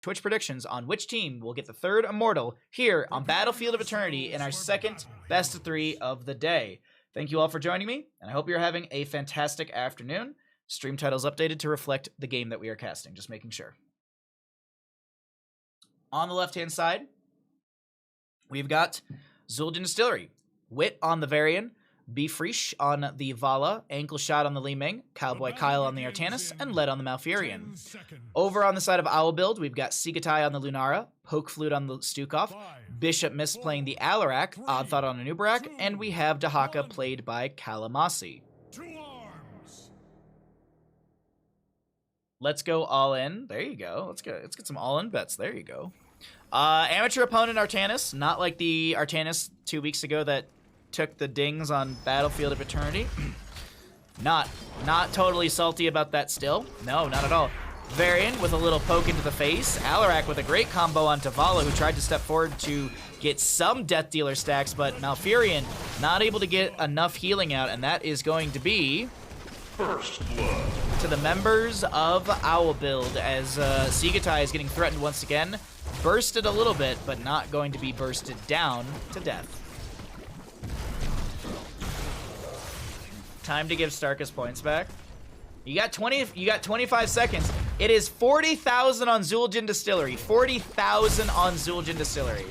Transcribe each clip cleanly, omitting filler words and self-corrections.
Twitch predictions on which team will get the third Immortal here on Battlefield of Eternity in our second best of 3 of the day. Thank you all for joining me, and I hope you're having a fantastic afternoon. Stream titles updated to reflect the game that we are casting, just making sure. On the left-hand side, we've got Zul'jin Distillery, Wit on the Varian, Be Frisch on the Vala, Ankle Shot on the Li Ming, Cowboy Kyle on the Artanis, and Led on the Malfurion. Over on the side of Owl Build, we've got Sigatai on the Lunara, Poke Flute on the Stukov, Bishop Mist playing the Alarak, Odd Thought on the Nubarak, and we have Dahaka played by Kalamasi. Let's go all in. There you go. Let's get some all-in bets. There you go. Amateur opponent Artanis, not like the Artanis 2 weeks ago that took the dings on Battlefield of Eternity. Not totally salty about that still. No, not at all. Varian with a little poke into the face. Alarak with a great combo on Tavala, who tried to step forward to get some Death Dealer stacks, but Malfurion not able to get enough healing out, and that is going to be First Blood to the members of Owl Build, as Sigatai is getting threatened once again. Bursted a little bit, but not going to be bursted down to death. Time to give Starkus points back. You got 25 seconds. It is 40,000 on Zul'jin Distillery. 40,000 on Zul'jin Distillery.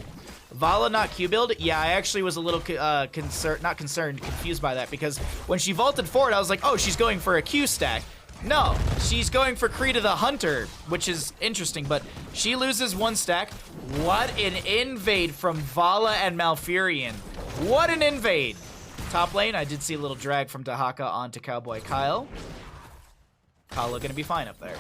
Vala not Q build? Yeah, I actually was a little confused by that, because when she vaulted forward, I was like, oh, she's going for a Q stack. No, she's going for Krita the Hunter, which is interesting, but she loses 1 stack. What an invade from Vala and Malfurion. What an invade. Top lane, I did see a little drag from Dahaka onto Cowboy Kyle. Kyle gonna be fine up there.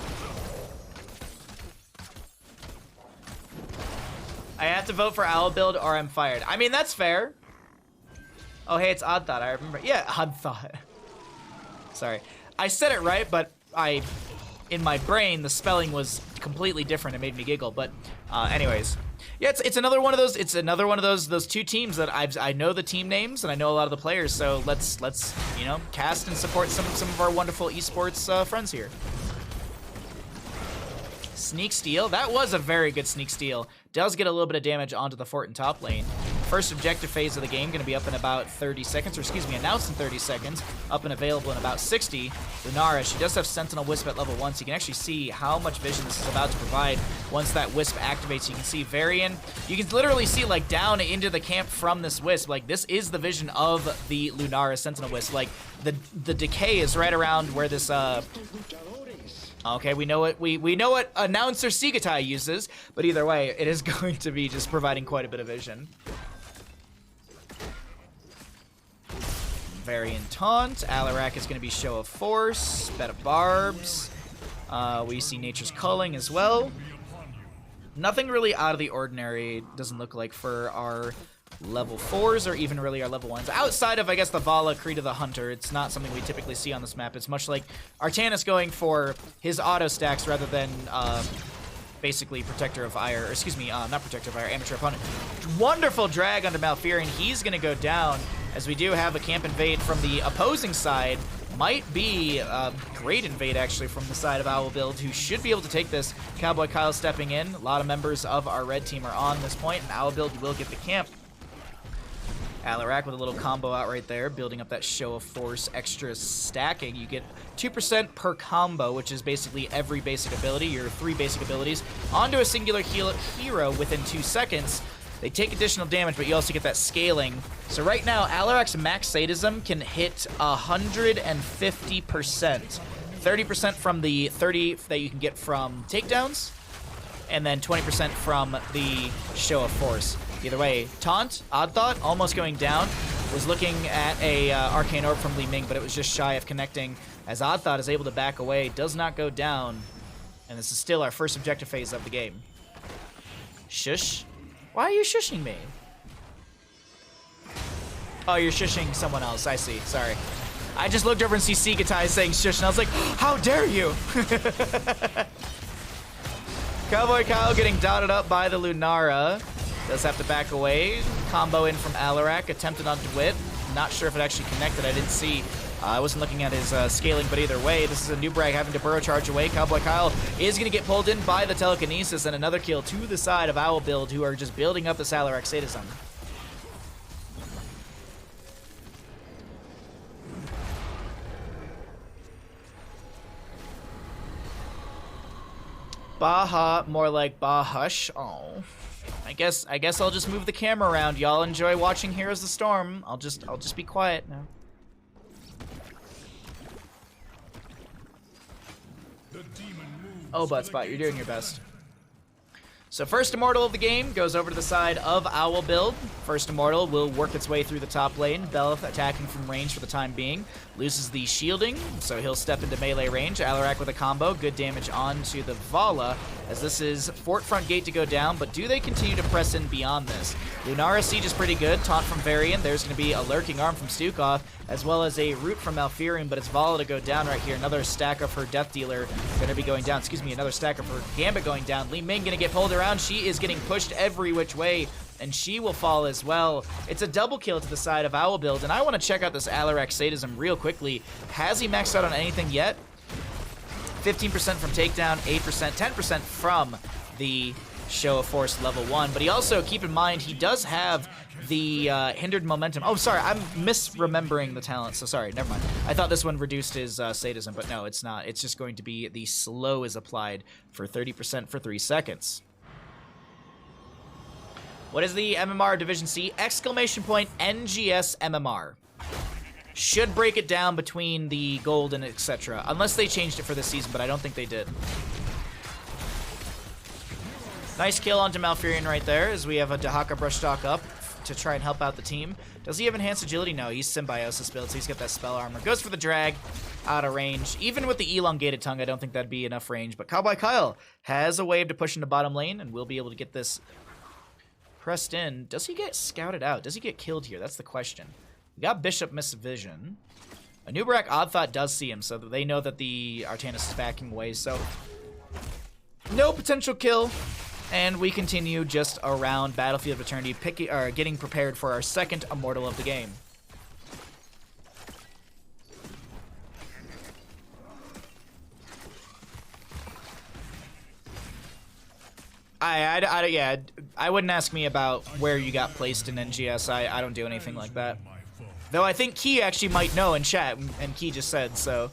I have to vote for Owl Build or I'm fired. I mean, that's fair. Oh, hey, it's Odd Thought. I remember. Yeah, Odd Thought. Sorry. I said it right, but in my brain, the spelling was completely different. It made me giggle. But anyways, yeah, it's another one of those. It's another one of those 2 teams that I know the team names and I know a lot of the players. So let's you know, cast and support some of our wonderful esports friends here. Sneak steal. That was a very good sneak steal. Does get a little bit of damage onto the fort in top lane. First objective phase of the game going to be up in about 30 seconds, or excuse me, announced in 30 seconds, up and available in about 60. Lunara, she does have Sentinel Wisp at level 1, so you can actually see how much vision this is about to provide once that Wisp activates. You can see Varian. You can literally see, like, down into the camp from this Wisp. Like, this is the vision of the Lunara Sentinel Wisp. Like, the decay is right around where this, okay, we know what announcer Sigatai uses, but either way, it is going to be just providing quite a bit of vision. Varian taunt. Alarak is going to be show of force. Bed of barbs. We see nature's culling as well. Nothing really out of the ordinary, doesn't look like, for our level 4s or even really our level 1s. Outside of, I guess, the Vala, Krita the Hunter, it's not something we typically see on this map. It's much like Artanis going for his auto stacks rather than basically Protector of Ire, or excuse me, not Protector of Ire, Amateur Opponent. Wonderful drag onto Malfurion. He's going to go down, as we do have a camp invade from the opposing side. Might be a great invade, actually, from the side of Owl Build, who should be able to take this. Cowboy Kyle stepping in. A lot of members of our red team are on this point, and Owl Build will get the camp. Alarak with a little combo out right there, building up that show of force extra stacking. You get 2% per combo, which is basically every basic ability, your 3 basic abilities, onto a singular hero within 2 seconds. They take additional damage, but you also get that scaling. So right now, Alarak's max sadism can hit 150%. 30% from the 30 that you can get from takedowns, and then 20% from the show of force. Either way, taunt, Odd Thought, almost going down. Was looking at a Arcane Orb from Li Ming, but it was just shy of connecting, as Odd Thought is able to back away, does not go down. And this is still our first objective phase of the game. Shush. Why are you shushing me? Oh, you're shushing someone else. I see. Sorry. I just looked over and see Sigatai saying shush, and I was like, how dare you? Cowboy Kyle getting dotted up by the Lunara. Does have to back away. Combo in from Alarak. Attempted on Dwit. Not sure if it actually connected. I didn't see I wasn't looking at his scaling, but either way, this is a new brag having to burrow charge away. Cowboy Kyle is going to get pulled in by the telekinesis, and another kill to the side of Owl Build, who are just building up the Salarak Sadism. Baha, more like Bahush. Oh, I guess I'll just move the camera around. Y'all enjoy watching Heroes of the Storm. I'll just be quiet now. Oh, Buttspot, you're doing your best. So first Immortal of the game goes over to the side of Owl Build. First Immortal will work its way through the top lane. Belith attacking from range for the time being. Loses the shielding, so he'll step into melee range. Alarak with a combo. Good damage onto the Vala, as this is Fort Front Gate to go down, but do they continue to press in beyond this? Lunara Siege is pretty good. Taunt from Varian. There's going to be a Lurking Arm from Stukov, as well as a Root from Malfurion, but it's Vala to go down right here. Another stack of her Death Dealer going to be going down. Excuse me, another stack of her Gambit going down. Li Ming going to get pulled around. She is getting pushed every which way, and she will fall as well. It's a double kill to the side of Owl Build, and I want to check out this Alarak Sadism real quickly. Has he maxed out on anything yet? 15% from takedown, 8%, 10% from the Show of Force level 1. But he also, keep in mind, he does have the hindered momentum. Oh, sorry, I'm misremembering the talent, so sorry, never mind. I thought this one reduced his sadism, but no, it's not. It's just going to be the slow is applied for 30% for 3 seconds. What is the MMR Division C? Exclamation point NGS MMR. Should break it down between the gold and etc. Unless they changed it for this season, but I don't think they did. Nice kill onto Malfurion right there, as we have a Dahaka Brushstock up to try and help out the team. Does he have enhanced agility? No, he's Symbiosis build, so he's got that spell armor. Goes for the drag, out of range. Even with the elongated tongue, I don't think that'd be enough range, but Cowboy Kyle has a wave to push into bottom lane, and we'll be able to get this pressed in. Does he get scouted out? Does he get killed here? That's the question. We got Bishop Miss Vision. Anubarak Odd Thought does see him, so that they know that the Artanis is backing away, so no potential kill. And we continue just around Battlefield of Eternity, getting prepared for our second Immortal of the game. Yeah, I wouldn't ask me about where you got placed in NGS. I don't do anything like that. Though I think Key actually might know in chat, and Key just said so.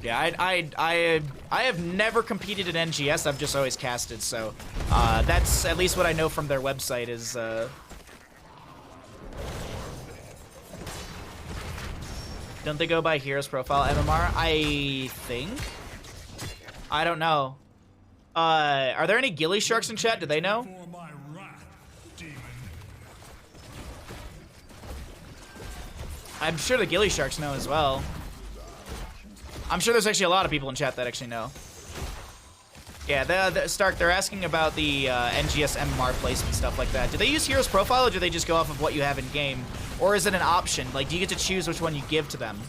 Yeah, I have never competed in NGS. I've just always casted, so that's at least what I know from their website is. Don't they go by Heroes Profile MMR? I think. I don't know. Are there any Ghillie Sharks in chat? Do they know? I'm sure the Ghillie Sharks know as well. I'm sure there's actually a lot of people in chat that actually know. Yeah, Stark, they're asking about the NGS MMR placement, stuff like that. Do they use Heroes Profile, or do they just go off of what you have in game? Or is it an option? Like, do you get to choose which one you give to them?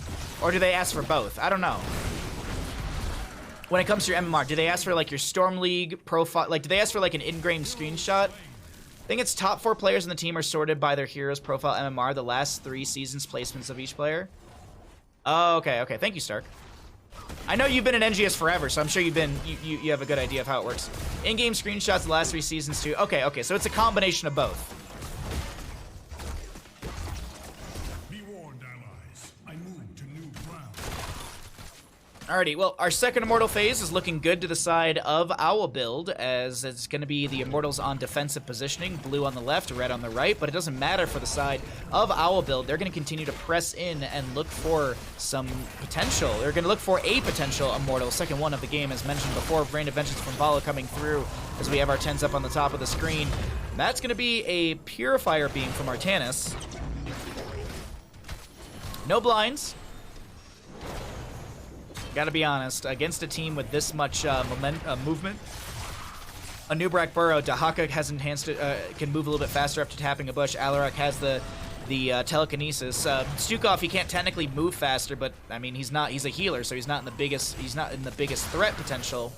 Or do they ask for both? I don't know. When it comes to your MMR, do they ask for, like, your Storm League profile? Like, do they ask for, like, an in-game screenshot? I think it's top 4 players in the team are sorted by their Heroes Profile MMR, the last 3 seasons placements of each player. Oh, okay. Thank you, Stark. I know you've been in NGS forever, so I'm sure you have a good idea of how it works. In-game screenshots the last 3 seasons too. Okay, so it's a combination of both. Be warned, allies. I move to new ground. Alrighty, well, our second Immortal phase is looking good to the side of Owl Build, as it's going to be the Immortals on defensive positioning, blue on the left, red on the right, but it doesn't matter for the side of Owl Build. They're going to continue to press in and look for some potential. They're going to look for a potential Immortal, second one of the game, as mentioned before. Rain of Vengeance from Vala coming through, as we have our 10s up on the top of the screen. That's going to be a Purifier Beam from Artanis. No blinds. Gotta be honest, against a team with this much movement, a Nubrak Burrow, Dahaka has enhanced it, can move a little bit faster after tapping a bush. Alarak has the telekinesis. Stukov, he can't technically move faster, but I mean he's a healer, so he's not in the biggest threat potential.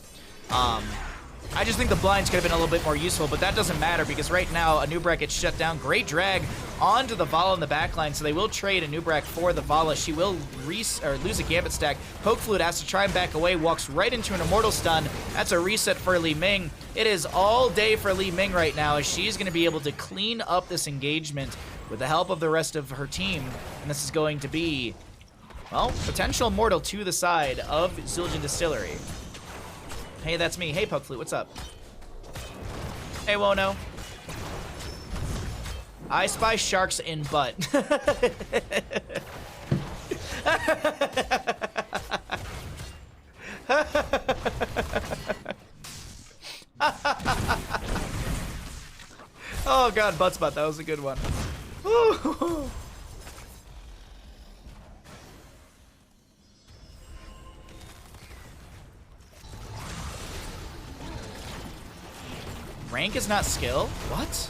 I just think the blinds could have been a little bit more useful, but that doesn't matter because right now Anub'arak gets shut down. Great drag onto the Vala in the backline, so they will trade Anub'arak for the Vala. She will lose a Gambit stack. Poke Fluid has to try and back away, walks right into an Immortal Stun. That's a reset for Li Ming. It is all day for Li Ming right now as she's going to be able to clean up this engagement with the help of the rest of her team, and this is going to be, well, potential Immortal to the side of Zul'jin Distillery. Hey, that's me. Hey, Poke Flute, what's up? Hey, Wono. I spy sharks in butt. Oh god, butt spot. That was a good one. Woo. Rank is not skill? What?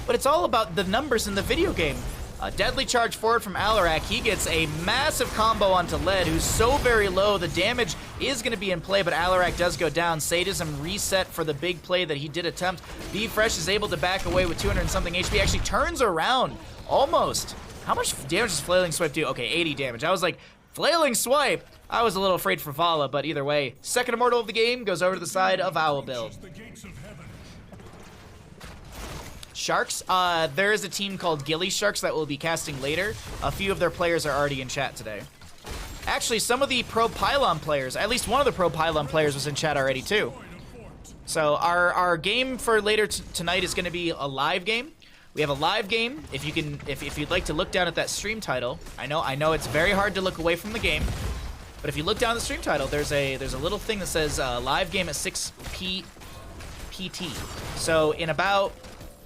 But it's all about the numbers in the video game. A deadly charge forward from Alarak. He gets a massive combo onto Led, who's so very low. The damage is going to be in play, but Alarak does go down. Sadism reset for the big play that he did attempt. Be Fresh is able to back away with 200 and something HP. Actually turns around, almost. How much damage does Flailing Swipe do? Okay, 80 damage. I was like, Flailing Swipe? I was a little afraid for Vala, but either way, second Immortal of the game goes over to the side of Owl Build. Sharks, there is a team called Gilly Sharks that will be casting later. A few of their players are already in chat today. Actually, some of the Pro Pylon players, at least one of the Pro Pylon players was in chat already too. So our game for later tonight is going to be a live game. We have a live game. If you'd like to look down at that stream title, I know it's very hard to look away from the game, but if you look down at the stream title, there's a little thing that says live game at 6 PT. So in about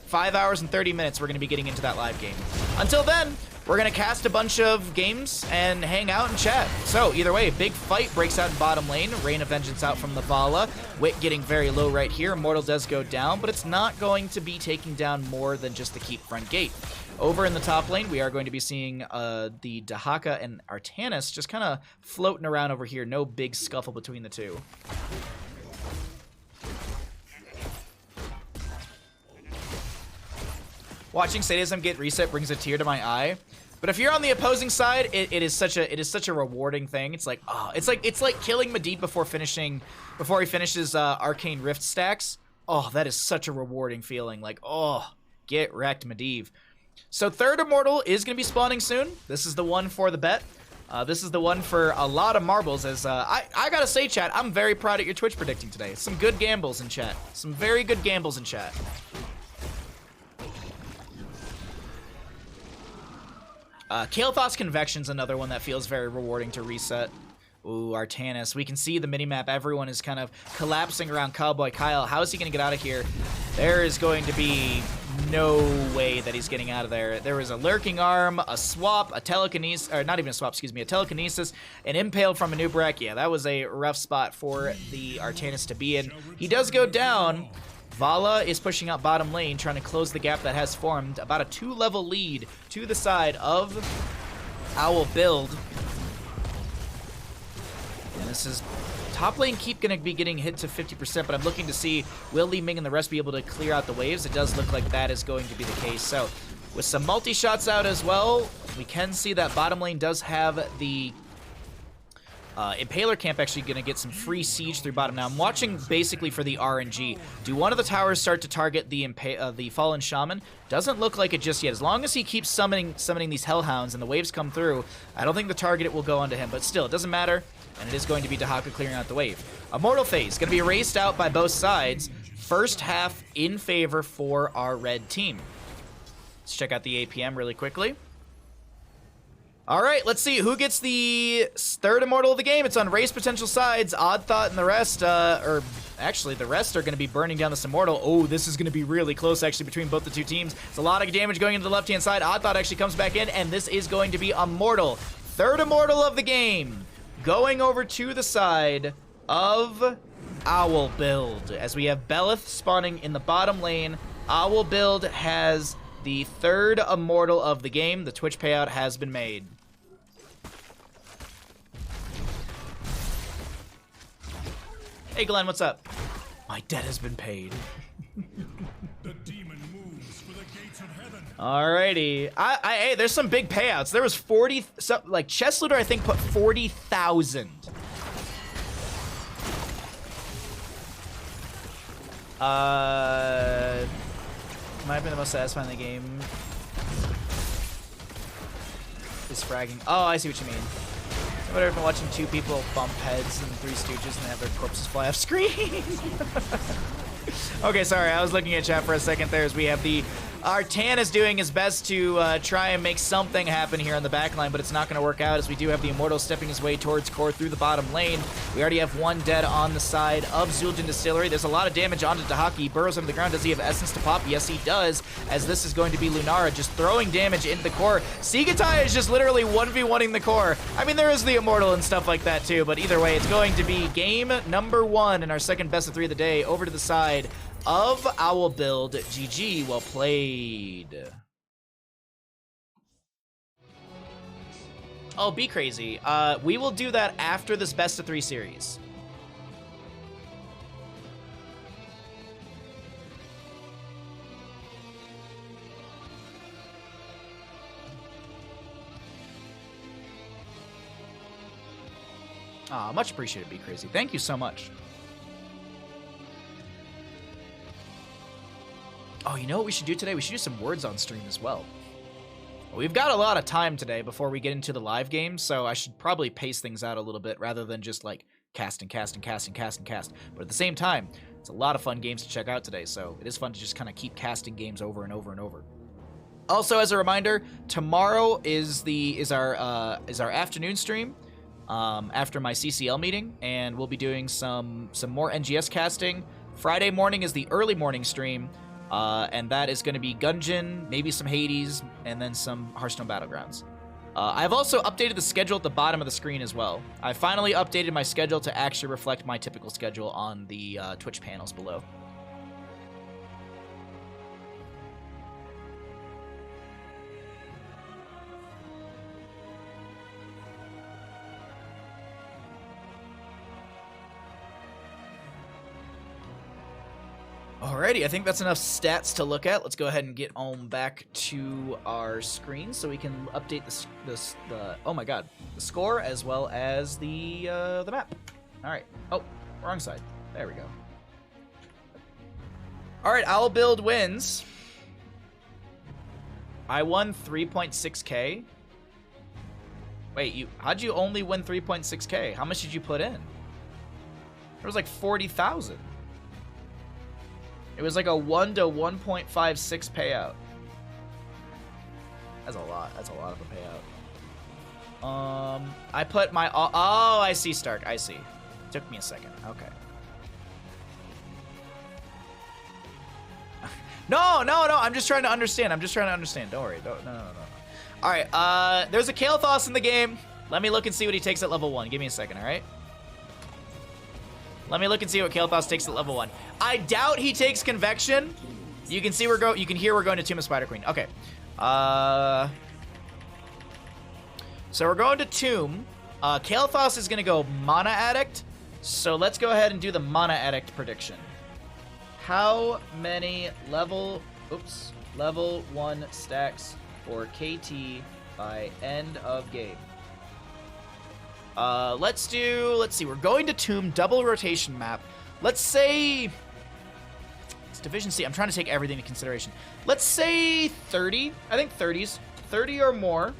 5 hours and 30 minutes, we're going to be getting into that live game. Until then, we're going to cast a bunch of games and hang out and chat. So, either way, a big fight breaks out in bottom lane. Rain of Vengeance out from the Vala. Wit getting very low right here. Immortal does go down, but it's not going to be taking down more than just the keep front gate. Over in the top lane, we are going to be seeing the Dahaka and Artanis just kind of floating around over here. No big scuffle between the two. Watching Sadism get reset brings a tear to my eye. But if you're on the opposing side, it is such a rewarding thing. It's like, oh, it's like killing Medivh before he finishes Arcane Rift stacks. Oh, that is such a rewarding feeling. Like, oh, get wrecked, Medivh. So third Immortal is going to be spawning soon. This is the one for the bet. This is the one for a lot of marbles. As I gotta say, chat, I'm very proud of your Twitch predicting today. Some good gambles in chat. Some very good gambles in chat. Kael'thas Convection's another one that feels very rewarding to reset. Ooh, Artanis. We can see the minimap. Everyone is kind of collapsing around Cowboy Kyle. How is he going to get out of here? There is going to be no way that he's getting out of there. There was a Lurking Arm, a swap, a telekinesis, or not even a swap, excuse me, a telekinesis, an impale from Anub'arak. Yeah, that was a rough spot for the Artanis to be in. He does go down. Vala is pushing out bottom lane, trying to close the gap that has formed. About a 2-level lead to the side of Owl Build. And this is top lane keep going to be getting hit to 50%, but I'm looking to see, will Li Ming and the rest be able to clear out the waves? It does look like that is going to be the case. So with some multi-shots out as well, we can see that bottom lane does have the Impaler Camp actually going to get some free siege through bottom. Now, I'm watching basically for the RNG. Do one of the towers start to target the Fallen Shaman? Doesn't look like it just yet. As long as he keeps summoning these Hellhounds and the waves come through, I don't think the target will go onto him. But still, it doesn't matter, and it is going to be Dahaka clearing out the wave. Immortal phase going to be raced out by both sides. First half in favor for our red team. Let's check out the APM really quickly. All right, let's see who gets the third Immortal of the game. It's on race potential sides. Odd Thought and the rest, or actually the rest are going to be burning down this Immortal. Oh, this is going to be really close actually between both the two teams. It's a lot of damage going into the left-hand side. Odd Thought actually comes back in, and this is going to be Immortal. Third Immortal of the game going over to the side of Owl Build. As we have Belith spawning in the bottom lane, Owl Build has the third Immortal of the game. The Twitch payout has been made. Hey Glenn, what's up? My debt has been paid. The demon moves for the gates of heaven. Alrighty. Hey, there's some big payouts. There was 40, like Chess Looter I think put 40,000. Might have been the most satisfying in the game. Is fragging. Oh, I see what you mean. I've ever been watching two people bump heads in Three Stooges and they have their corpses fly off screen. Okay, sorry, I was looking at chat for a second there as we have our Tan is doing his best to try and make something happen here on the back line, but it's not going to work out as we do have the Immortal stepping his way towards core through the bottom lane. We already have one dead on the side of Zul'jin Distillery. There's a lot of damage onto Dahaki. Burrows under the ground. Does he have Essence to pop? Yes, he does, as this is going to be Lunara just throwing damage into the core. Sigatai is just literally 1v1ing the core. I mean, there is the Immortal and stuff like that too, but either way, it's going to be game number 1 in our second best of 3 of the day over to the side of Owl Build. GG, well played. Oh, be crazy. We will do that after this best of 3 series. Aw, much appreciated, Be Crazy. Thank you so much. Oh, you know what we should do today? We should do some words on stream as well. We've got a lot of time today before we get into the live games, so I should probably pace things out a little bit rather than just like cast and cast and cast and cast and cast. But at the same time, it's a lot of fun games to check out today, so it is fun to just kind of keep casting games over and over and over. Also, as a reminder, tomorrow is our afternoon stream after my CCL meeting, and we'll be doing some more NGS casting. Friday morning is the early morning stream. And that is going to be Gungeon, maybe some Hades, and then some Hearthstone Battlegrounds. I've also updated the schedule at the bottom of the screen as well. I finally updated my schedule to actually reflect my typical schedule on the Twitch panels below. Alrighty, I think that's enough stats to look at. Let's go ahead and get on back to our screen so we can update the oh my god, the score as well as the map. All right. Oh, wrong side. There we go. All right, Owl Build wins. I won 3.6k. Wait, how'd you only win 3.6k? How much did you put in? There was like 40,000. It was like a 1 to 1.56 payout. That's a lot. That's a lot of a payout. I put my... Oh, I see, Stark. I see. Took me a second. Okay. No. I'm just trying to understand. Don't worry. No. All right. There's a Kael'thas in the game. Let me look and see what he takes at level 1. Give me a second, all right? Let me look and see what Kael'thas takes at level 1. I doubt he takes Convection. You can see you can hear we're going to Tomb of Spider Queen. Okay. So we're going to Tomb. Kael'thas is going to go Mana Addict. So let's go ahead and do the Mana Addict prediction. How many level 1 stacks for KT by end of game? Let's see, we're going to Tomb, double rotation map. Let's say, it's Division C. I'm trying to take everything into consideration. Let's say 30. I think 30s. 30 or more.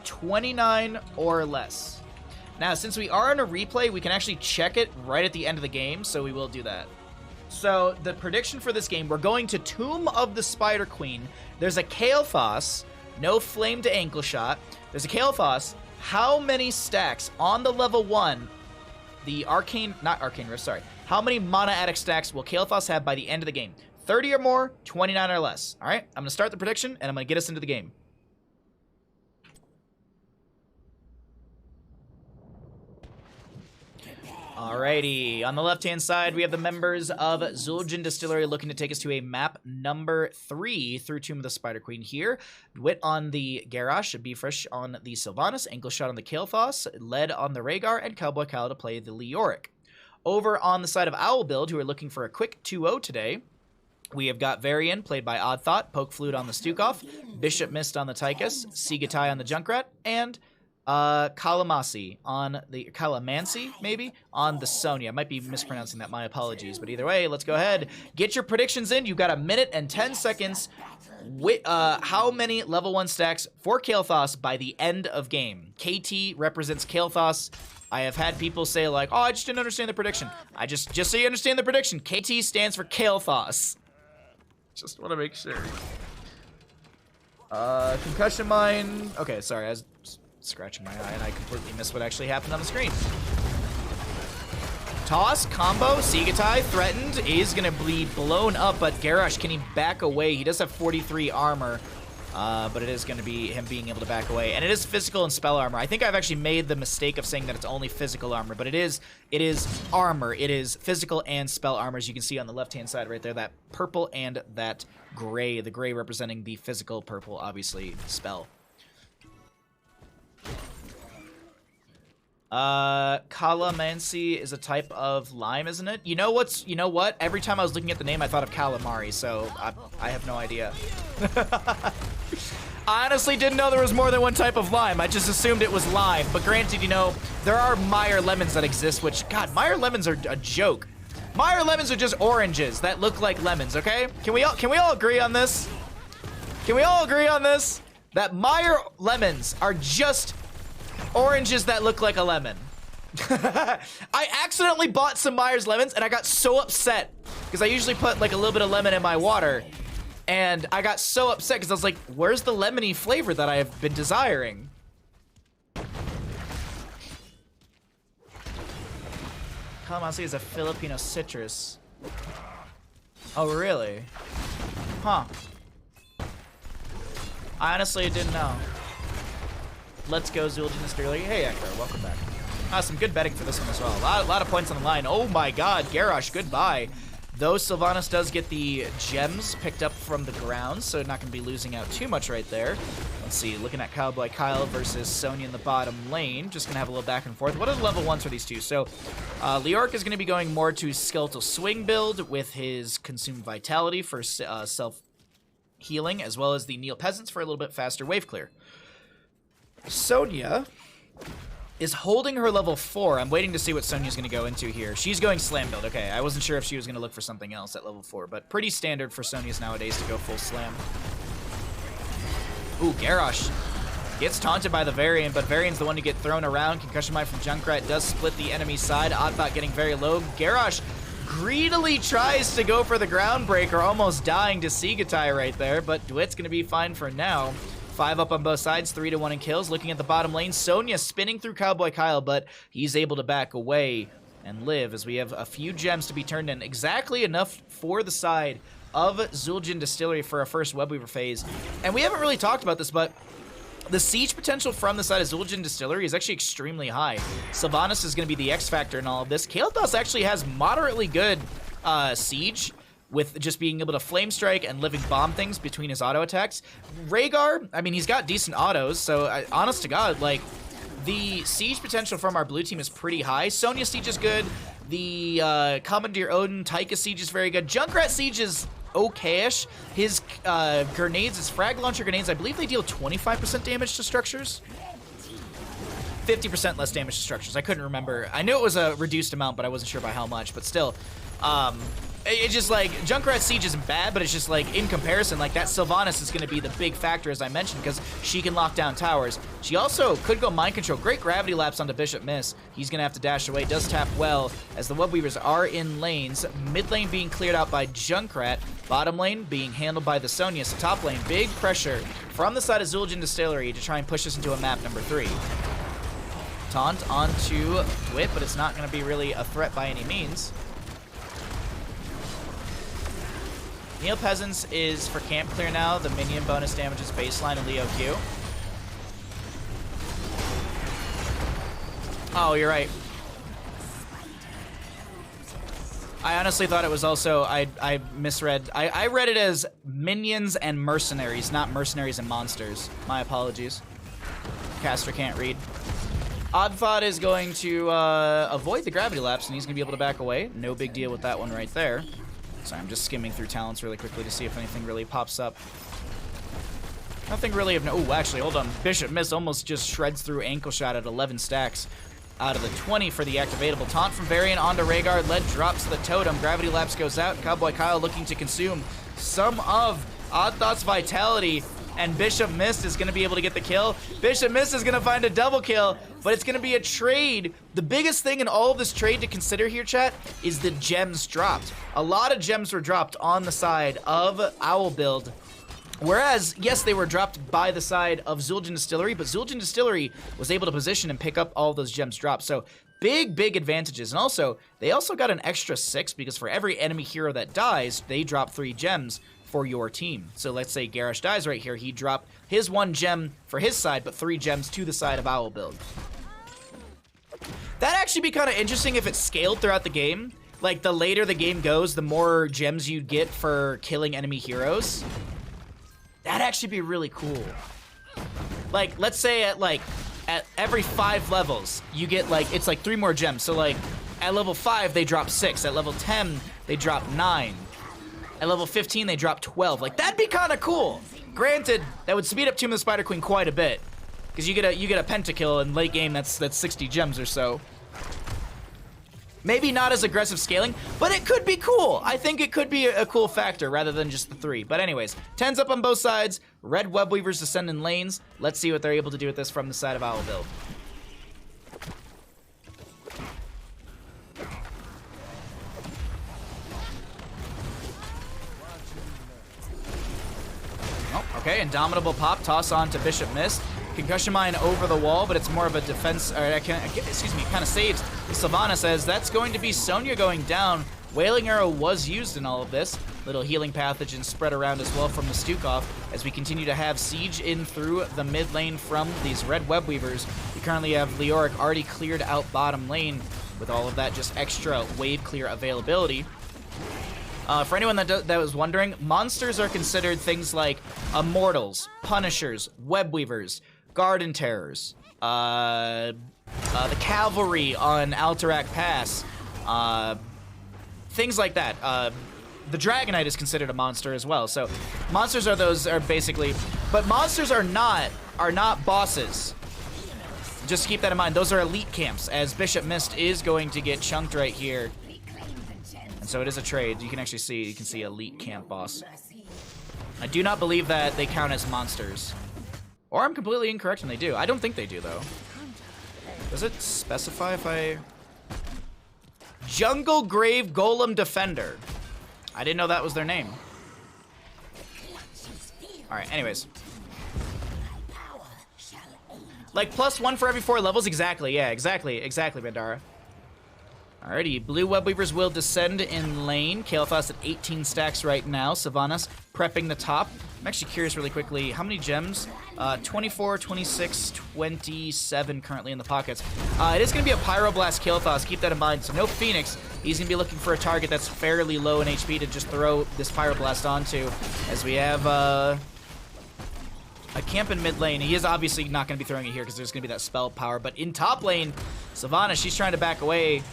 29 or less. Now, since we are in a replay, we can actually check it right at the end of the game, so we will do that. So, the prediction for this game, we're going to Tomb of the Spider Queen. There's a Kael'thas, no flame to ankle shot. There's a Kael'thas. How many stacks on the level 1, the not Arcane Rift, sorry. How many Mana Addict stacks will Kael'thas have by the end of the game? 30 or more, 29 or less. All right, I'm going to start the prediction, and I'm going to get us into the game. Alrighty, on the left-hand side, we have the members of Zul'jin Distillery looking to take us to a map number 3 through Tomb of the Spider Queen here. Wit on the Garrosh, Bifresh on the Sylvanas, Ankle Shot on the Kael'thas, Lead on the Rhaegar, and Cowboy Cal to play the Leoric. Over on the side of Owl Build, who are looking for a quick 2-0 today, we have got Varian, played by Odd Thought, Poke Flute on the Stukov, Bishop Mist on the Tychus, Sigatai on the Junkrat, and Kalamansi, maybe, on the Sonya. I might be mispronouncing that, my apologies. But either way, let's go ahead. Get your predictions in. You've got 1 minute and 10 seconds. How many level 1 stacks for Kael'thas by the end of game? KT represents Kael'thas. I have had people say, like, oh, I just didn't understand the prediction. Just so you understand the prediction, KT stands for Kael'thas. Just want to make sure. Concussion Mine. Okay, sorry, I was scratching my eye and I completely missed what actually happened on the screen. Toss, combo, Sigatai, threatened, is going to be blown up, but Garrosh, can he back away? He does have 43 armor, but it is going to be him being able to back away. And it is physical and spell armor. I think I've actually made the mistake of saying that it's only physical armor, but it is armor. It is physical and spell armor, as you can see on the left-hand side right there, that purple and that gray, the gray representing the physical, purple, obviously, spell. Calamansi is a type of lime, isn't it? You know what? Every time I was looking at the name, I thought of calamari, so I have no idea. I honestly didn't know there was more than one type of lime. I just assumed it was lime. But granted, you know, there are Meyer lemons that exist, which, God, Meyer lemons are a joke. Meyer lemons are just oranges that look like lemons, okay? Can we all agree on this? Can we all agree on this? That Meyer lemons are just oranges that look like a lemon. I accidentally bought some Meyer's lemons and I got so upset because I usually put like a little bit of lemon in my water, and I got so upset because I was like, where's the lemony flavor that I have been desiring? Calamansi is a Filipino citrus. Oh, really? Huh. I honestly didn't know. Let's go, Zul'jin Distillery. Hey, Ekro, welcome back. Some good betting for this one as well. A lot of points on the line. Oh my god, Garrosh, goodbye. Though Sylvanas does get the gems picked up from the ground, so not going to be losing out too much right there. Let's see, looking at Cowboy Kyle versus Sonya in the bottom lane. Just going to have a little back and forth. What are the level 1s for these two? So, Leoric is going to be going more to Skeletal Swing build with his Consumed Vitality for self-healing, as well as the Neil Peasants for a little bit faster wave clear. Sonya is holding her level 4. I'm waiting to see what Sonya's going to go into here. She's going slam build. Okay, I wasn't sure if she was going to look for something else at level 4, but pretty standard for Sonya's nowadays to go full slam. Ooh, Garrosh gets taunted by the Varian, but Varian's the one to get thrown around. Concussion Mine from Junkrat does split the enemy side. Oddthought getting very low. Garrosh greedily tries to go for the Groundbreaker, almost dying to Sigatai right there, but DeWitt's going to be fine for now. 5 up on both sides, 3-1 in kills. Looking at the bottom lane, Sonya spinning through Cowboy Kyle, but he's able to back away and live as we have a few gems to be turned in. Exactly enough for the side of Zul'jin Distillery for a first Webweaver phase. And we haven't really talked about this, but the siege potential from the side of Zul'jin Distillery is actually extremely high. Sylvanas is going to be the X factor in all of this. Kael'thas actually has moderately good siege, with just being able to flame strike and living bomb things between his auto attacks. Rhaegar, I mean, he's got decent autos, so honest to God, like, the siege potential from our blue team is pretty high. Sonya siege is good. The Commandeer Odin Tychus siege is very good. Junkrat siege is okay-ish. His grenades, his frag launcher grenades, I believe they deal 25% damage to structures. 50% less damage to structures. I couldn't remember. I knew it was a reduced amount, but I wasn't sure by how much. But still, it's just like, Junkrat siege isn't bad, but it's just like, in comparison, like that Sylvanas is going to be the big factor, as I mentioned, because she can lock down towers. She also could go mind control. Great gravity lapse onto Bishop Miss. He's going to have to dash away. Does tap well, as the Webweavers are in lanes. Mid lane being cleared out by Junkrat. Bottom lane being handled by the Sonya. So top lane, big pressure from the side of Zul'jin Distillery to try and push us into a map number 3. Taunt onto Dwit, but it's not going to be really a threat by any means. Neil Peasants is for camp clear now. The minion bonus damages baseline and Leo Q. Oh, you're right. I honestly thought it was also, I misread. I read it as minions and mercenaries, not mercenaries and monsters. My apologies. Caster can't read. Odd Thought is going to avoid the gravity lapse, and he's going to be able to back away. No big deal with that one right there. So I'm just skimming through talents really quickly to see if anything really pops up. Nothing really of no... Oh, actually, hold on. Bishop Miss almost just shreds through Ankle Shot at 11 stacks out of the 20 for the activatable. Taunt from Varian onto Rhaegar. Lead drops the totem. Gravity Lapse goes out. Cowboy Kyle looking to consume some of Odd Thought's vitality, and Bishop Mist is going to be able to get the kill. Bishop Mist is going to find a double kill, but it's going to be a trade. The biggest thing in all of this trade to consider here, chat, is the gems dropped. A lot of gems were dropped on the side of Owl build. Whereas, yes, they were dropped by the side of Zul'jin Distillery, but Zul'jin Distillery was able to position and pick up all those gems dropped. So big, big advantages. And also, they also got an extra 6 because for every enemy hero that dies, they drop 3 gems for your team. So let's say Garrosh dies right here. He dropped his 1 gem for his side, but 3 gems to the side of Owl build. That'd actually be kind of interesting if it scaled throughout the game. Like, the later the game goes, the more gems you'd get for killing enemy heroes. That'd actually be really cool. Like, let's say at every 5 levels, you get it's 3 more gems. So at level 5, they drop 6. At level 10, they drop 9. At level 15, they drop 12. That'd be kind of cool. Granted, that would speed up Tomb of the Spider Queen quite a bit, because you get a pentakill in late game. That's 60 gems or so. Maybe not as aggressive scaling, but it could be cool. I think it could be a cool factor rather than just the 3. But anyways, 10's up on both sides. Red Web Weavers descend in lanes. Let's see what they're able to do with this from the side of Owl build. Oh, okay, Indomitable Pop, toss on to Bishop Mist. Concussion Mine over the wall, but it's more of a defense, or excuse me, kind of saves Sylvanas says that's going to be Sonya going down. Wailing Arrow was used in all of this. Little healing pathogens spread around as well from the Stukov as we continue to have siege in through the mid lane from these Red Web Weavers. We currently have Leoric already cleared out bottom lane with all of that just extra wave clear availability. For anyone that was wondering, monsters are considered things like Immortals, Punishers, Web Weavers, Garden Terrors, the Cavalry on Alterac Pass, things like that. The Dragonite is considered a monster as well. So monsters are basically, but monsters are not bosses. Just keep that in mind. Those are elite camps, as Bishop Mist is going to get chunked right here. And so it is a trade. You can see elite camp boss. I do not believe that they count as monsters. Or I'm completely incorrect and they do. I don't think they do, though. Does it specify if I... Jungle Grave Golem Defender. I didn't know that was their name. Alright, anyways. +1 for every 4 levels? Exactly, yeah, exactly, Bandara. Alrighty, Blue Web Weavers will descend in lane. Kael'thas at 18 stacks right now. Sylvanas prepping the top. I'm actually curious really quickly, how many gems? 24, 26, 27 currently in the pockets. It is going to be a Pyroblast Kael'thas, keep that in mind. So no Phoenix. He's going to be looking for a target that's fairly low in HP to just throw this Pyroblast onto. As we have a camp in mid lane. He is obviously not going to be throwing it here because there's going to be that spell power. But in top lane, Sylvanas, she's trying to back away.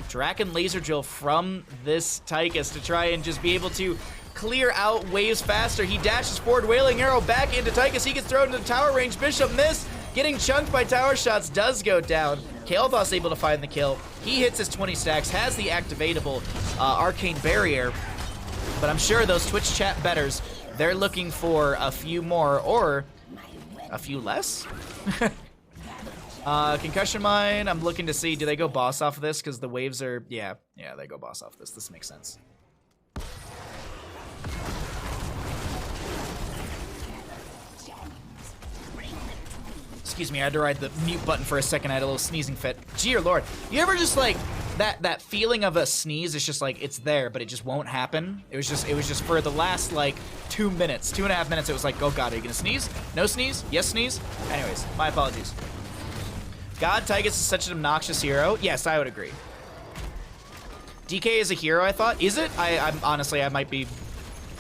Draken Laser Drill from this Tychus to try and just be able to clear out waves faster. He dashes forward, Wailing Arrow back into Tychus. He gets thrown into the tower range. Bishop Mist getting chunked by tower shots, does go down. Kael'thas able to find the kill. He hits his 20 stacks, has the activatable Arcane Barrier. But I'm sure those Twitch chat betters, they're looking for a few more or a few less. Concussion Mine, I'm looking to see, do they go boss off of this? Because the waves are, yeah, they go boss off this. This makes sense. Excuse me, I had to ride the mute button for a second. I had a little sneezing fit. Dear Lord, you ever just that feeling of a sneeze? It's just it's there, but it just won't happen. It was just for the last 2 minutes, 2.5 minutes. It was oh God, are you gonna sneeze? No sneeze? Yes sneeze? Anyways, my apologies. God, Tychus is such an obnoxious hero. Yes, I would agree. DK is a hero, I thought. Is it? I'm honestly, I might be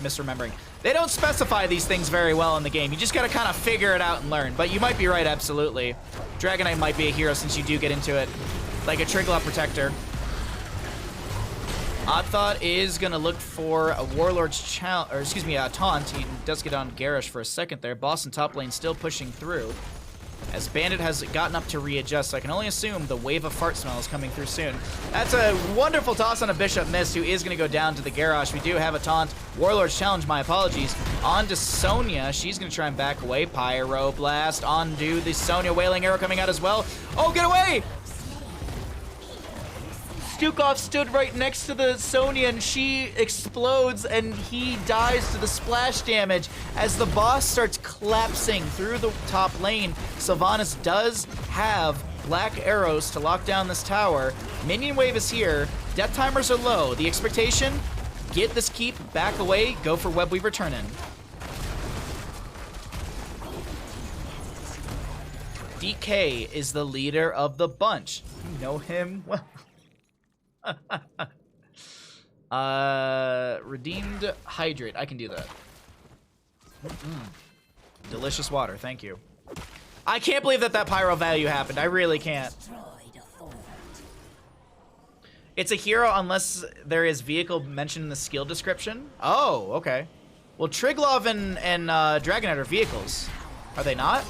misremembering. They don't specify these things very well in the game. You just gotta kind of figure it out and learn. But you might be right, absolutely. Dragonite might be a hero since you do get into it. Like a Triglav Protector. Odd Thought is going to look for a Warlord's challenge, or excuse me, a taunt. He does get on Garish for a second there. Boss in top lane still pushing through. As Bandit has gotten up to readjust, so I can only assume the wave of fart smell is coming through soon. That's a wonderful toss on a Bishop Mist, who is going to go down to the Garrosh. We do have a taunt. Warlord's challenge, my apologies. On to Sonya. She's going to try and back away. Pyro Blast onto the Sonya Wailing Arrow coming out as well. Oh, get away! Stukov stood right next to the Sonya and she explodes and he dies to the splash damage as the boss starts collapsing through the top lane. Sylvanas does have black arrows to lock down this tower. Minion wave is here. Death timers are low. The expectation, get this keep, back away, go for Webweaver turn-in. DK is the leader of the bunch. You know him well. Redeemed hydrate. I can do that. Delicious water. Thank you. I can't believe that pyro value happened. I really can't. It's a hero unless there is vehicle mentioned in the skill description. Oh, okay. Well, Triglav and Dragonite are vehicles. Are they not?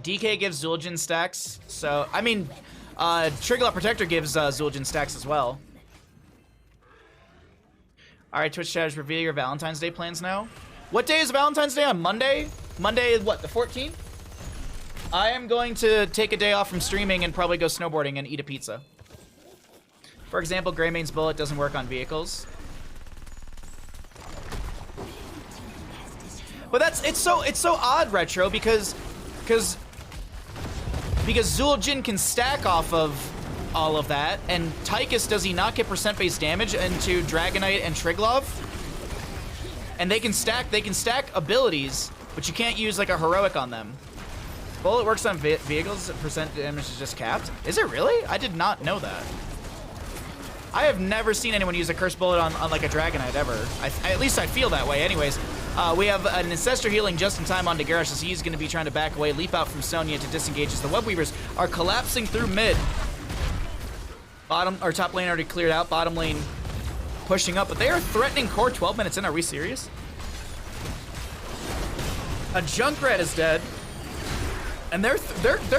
DK gives Zul'jin stacks, so, I mean, Triglav Protector gives Zul'jin stacks as well. Alright, Twitch chat, reveal your Valentine's Day plans now. What day is Valentine's Day? On Monday? Monday, what, the 14th? I am going to take a day off from streaming and probably go snowboarding and eat a pizza. For example, Greymane's Bullet doesn't work on vehicles. But it's so odd, Retro, because Zul'jin can stack off of all of that, and Tychus, does he not get percent-based damage into Dragonite and Triglav? And they can stack abilities, but you can't use like a heroic on them. Bullet works on vehicles, percent damage is just capped. Is it really? I did not know that. I have never seen anyone use a Cursed Bullet on like a Dragonite ever. At least I feel that way anyways. We have an Ancestor healing just in time onto Garish as he's going to be trying to back away, leap out from Sonya to disengage as the Webweavers are collapsing through mid. Bottom, or top lane already cleared out, bottom lane pushing up, but they are threatening core 12 minutes in. Are we serious? A Junkrat is dead. And they're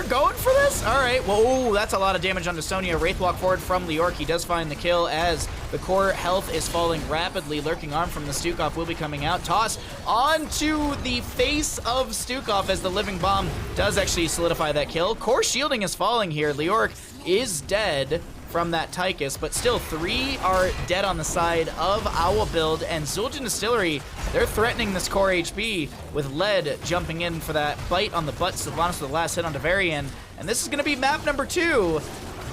going for this? All right. Whoa, that's a lot of damage onto Sonya. Wraith walk forward from Leorc. He does find the kill as the core health is falling rapidly. Lurking arm from the Stukov will be coming out. Toss onto the face of Stukov as the living bomb does actually solidify that kill. Core shielding is falling here. Leorc is dead from that Tychus, but still 3 are dead on the side of Owl build, and Zul'jin Distillery, they're threatening this core HP with Lead jumping in for that bite on the butt. Sylvanas with the last hit onto Varian, and this is going to be map number 2.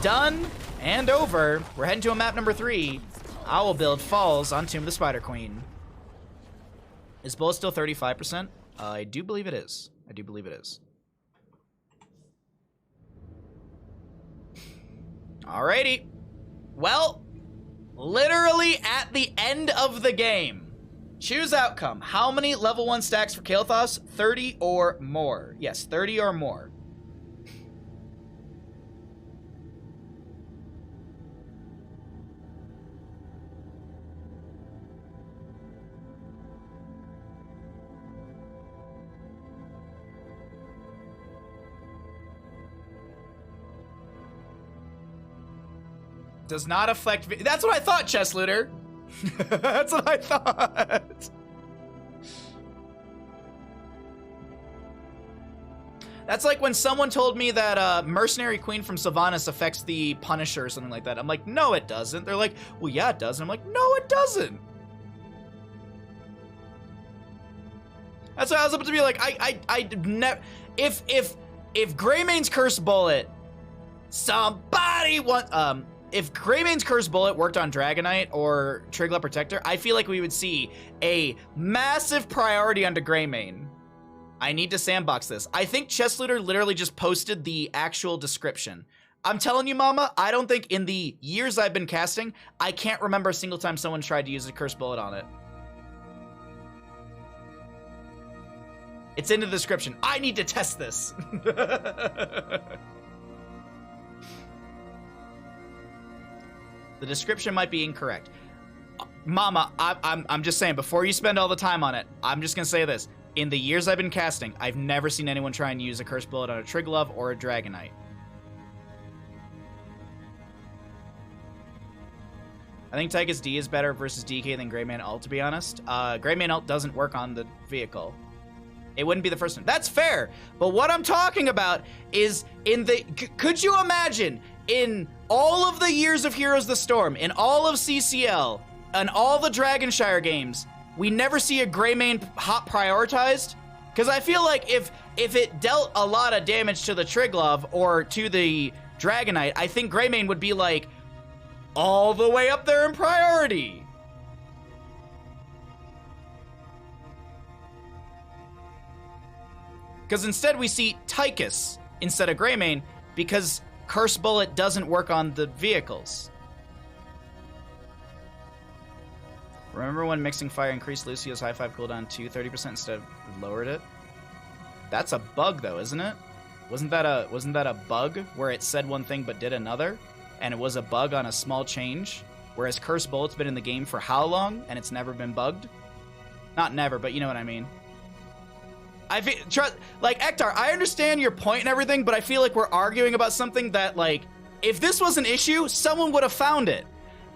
Done and over. We're heading to a map number 3. Owl build falls on Tomb of the Spider Queen. Is bullet still 35%? I do believe it is. I do believe it is. Alrighty. Well, literally at the end of the game. Choose outcome. How many level 1 stacks for Kael'thas? 30 or more. Yes, 30 or more. Does not affect... That's what I thought, Chess Looter. That's what I thought. That's like when someone told me that Mercenary Queen from Sylvanas affects the Punisher or something like that. I'm like, no, it doesn't. They're like, well, yeah, it does. And I'm like, no, it doesn't. That's what I was about to be like. I never... If Greymane's Cursed Bullet... Somebody want... If Greymane's Cursed Bullet worked on Dragonite or Triglav Protector, I feel like we would see a massive priority onto Greymane. I need to sandbox this. I think Chess Looter literally just posted the actual description. I'm telling you, Mama, I don't think in the years I've been casting, I can't remember a single time someone tried to use a Curse Bullet on it. It's in the description. I need to test this. The description might be incorrect. Mama, I'm just saying, before you spend all the time on it, I'm just gonna say this. In the years I've been casting, I've never seen anyone try and use a Curse Bullet on a Triglav or a Dragonite. I think Tychus D is better versus DK than Greymane Ult, to be honest. Greymane Ult doesn't work on the vehicle. It wouldn't be the first one. That's fair, but what I'm talking about is in the... Could you imagine, in all of the years of Heroes of the Storm, in all of CCL, and all the Dragonshire games, we never see a Greymane hot prioritized? Because I feel like if it dealt a lot of damage to the Triglav or to the Dragonite, I think Greymane would be like all the way up there in priority. Because instead we see Tychus instead of Greymane because Curse Bullet doesn't work on the vehicles. Remember when Mixing Fire increased Lucio's high five cooldown to 30% instead of lowered it? That's a bug though, isn't it? Wasn't that a bug where it said one thing but did another? And it was a bug on a small change? Whereas Curse Bullet's been in the game for how long and it's never been bugged? Not never, but you know what I mean. Like, Ektar, I understand your point and everything, but I feel like we're arguing about something that, like, if this was an issue, someone would have found it.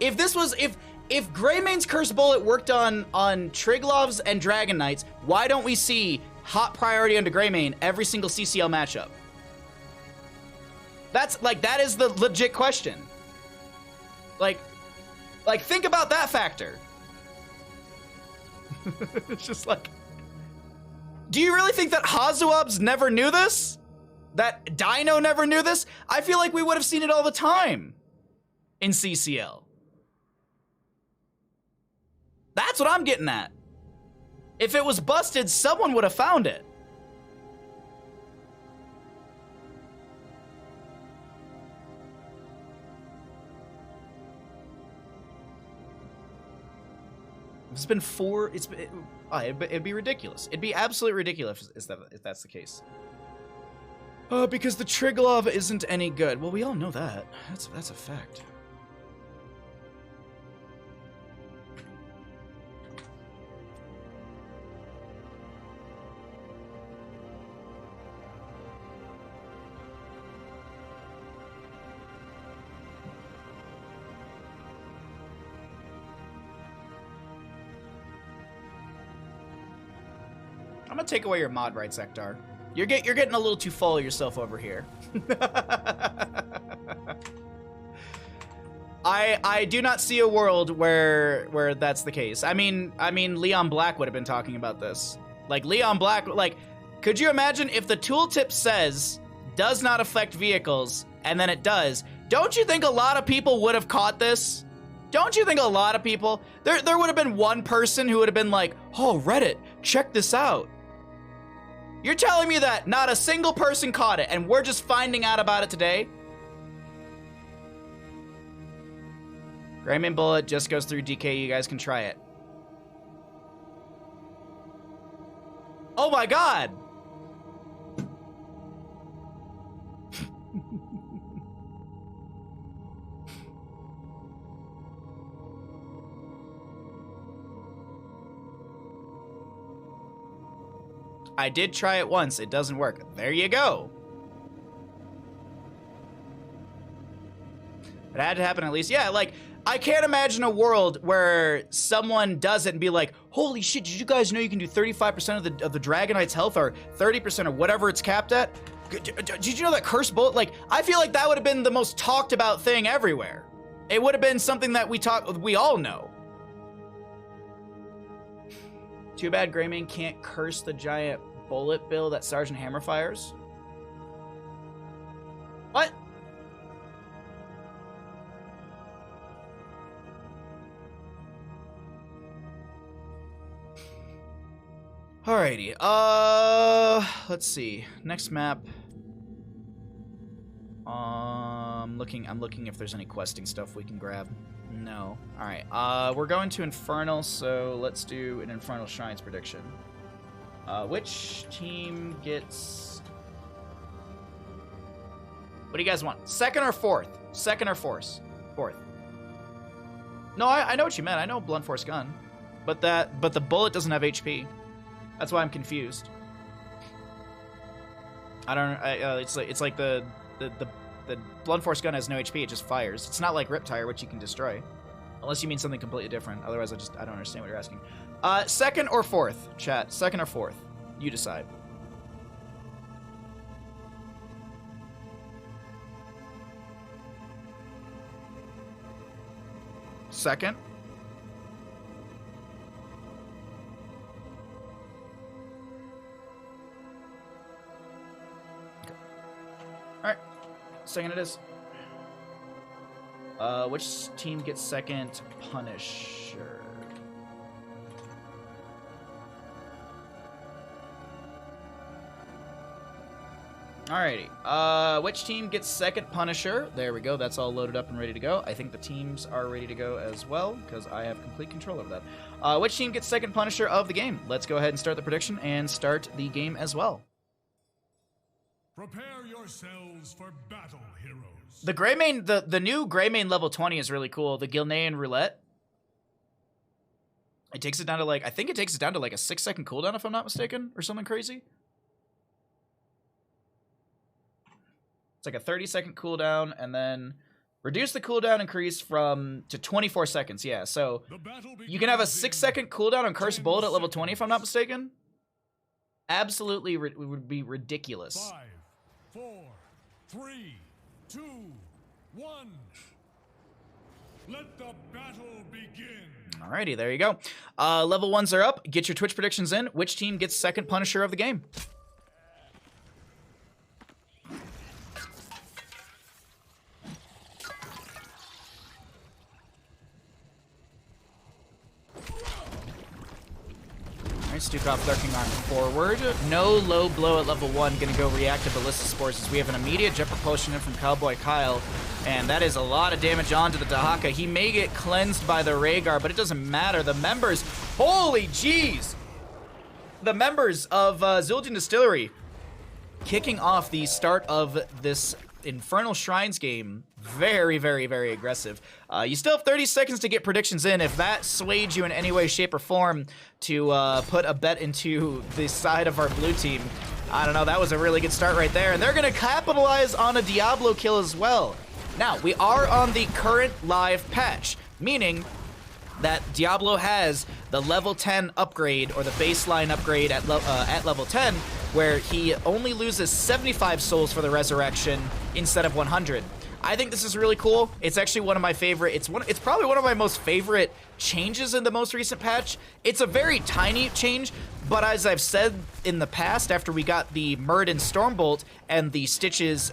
If Greymane's Curse Bullet worked on Triglavs and Dragonites, why don't we see hot priority onto Greymane every single CCL matchup? That is the legit question. Like, think about that factor. It's just like... Do you really think that Hazuabs never knew this? That Dino never knew this? I feel like we would have seen it all the time in CCL. That's what I'm getting at. If it was busted, someone would have found it. It's been it'd be ridiculous. It'd be absolutely ridiculous if that's the case. Because the Triglav isn't any good. Well, we all know that. That's a fact. I'm gonna take away your mod rights, Ektar. You're getting a little too full of yourself over here. I do not see a world where that's the case. I mean Leon Black would have been talking about this. Like Leon Black, like, could you imagine if the tooltip says does not affect vehicles and then it does? Don't you think a lot of people would have caught this? Don't you think a lot of people, there would have been one person who would have been like, oh, Reddit, check this out. You're telling me that not a single person caught it, and we're just finding out about it today? Greymane Bullet just goes through DK. You guys can try it. Oh my god! I did try it once. It doesn't work. There you go. It had to happen at least. Yeah, like, I can't imagine a world where someone does it and be like, holy shit, did you guys know you can do 35% of the Dragonite's health or 30% or whatever it's capped at? Did you know that Curse Bullet? Like, I feel like that would have been the most talked about thing everywhere. It would have been something that we all know. Too bad Greymane can't curse the giant bullet bill that Sergeant Hammer fires. What? Alrighty, let's see. Next map. I'm looking if there's any questing stuff we can grab. No. All right. We're going to Infernal, so let's do an Infernal Shrines prediction. Which team gets... What do you guys want? Second or fourth? Second or fourth? Fourth. No, I know what you meant. I know Blunt Force Gun, but the bullet doesn't have HP. That's why I'm confused. I don't. It's like the Blunt Force Gun has no HP. It just fires. It's not like Riptire, which you can destroy, unless you mean something completely different. Otherwise, I don't understand what you're asking. Second or fourth, chat. Second or fourth, you decide. Second. Okay. All right. Second it is. Which team gets second? Punisher. Alrighty. Which team gets second Punisher? There we go. That's all loaded up and ready to go. I think the teams are ready to go as well, because I have complete control over that. Which team gets second Punisher of the game? Let's go ahead and start the prediction and start the game as well. Prepare yourselves for battle, heroes. The Greymane, the new Greymane level 20 is really cool. The Gilnean Roulette. It takes it down to like, I think it takes it down to like a 6-second cooldown if I'm not mistaken, or something crazy. It's like a 30-second cooldown, and then reduce the cooldown increase to 24 seconds. Yeah, so you can have a 6-second cooldown on Cursed Bullet at level 20 if I'm not mistaken. Absolutely, it would be ridiculous. 5, 4, 3, 2, 1. Let the battle begin. Alrighty, there you go. Level 1s are up. Get your Twitch predictions in. Which team gets second Punisher of the game? Stukov Darking Arm forward. No low blow at level 1. Gonna go react to Ballista Spores as we have an immediate jet propulsion in from Cowboy Kyle. And that is a lot of damage onto the Dahaka. He may get cleansed by the Rhaegar, but it doesn't matter. The members, holy jeez! The members of Zildjian Distillery kicking off the start of this Infernal Shrines game. Very, very, very aggressive. You still have 30 seconds to get predictions in. If that swayed you in any way, shape, or form to put a bet into the side of our blue team, I don't know, that was a really good start right there. And they're going to capitalize on a Diablo kill as well. Now, we are on the current live patch, meaning that Diablo has the level 10 upgrade, or the baseline upgrade at level 10, where he only loses 75 souls for the resurrection instead of 100. I think this is really cool. It's actually one of my favorite. It's probably one of my most favorite changes in the most recent patch. It's a very tiny change, but as I've said in the past, after we got the Murd and Stormbolt and the Stitches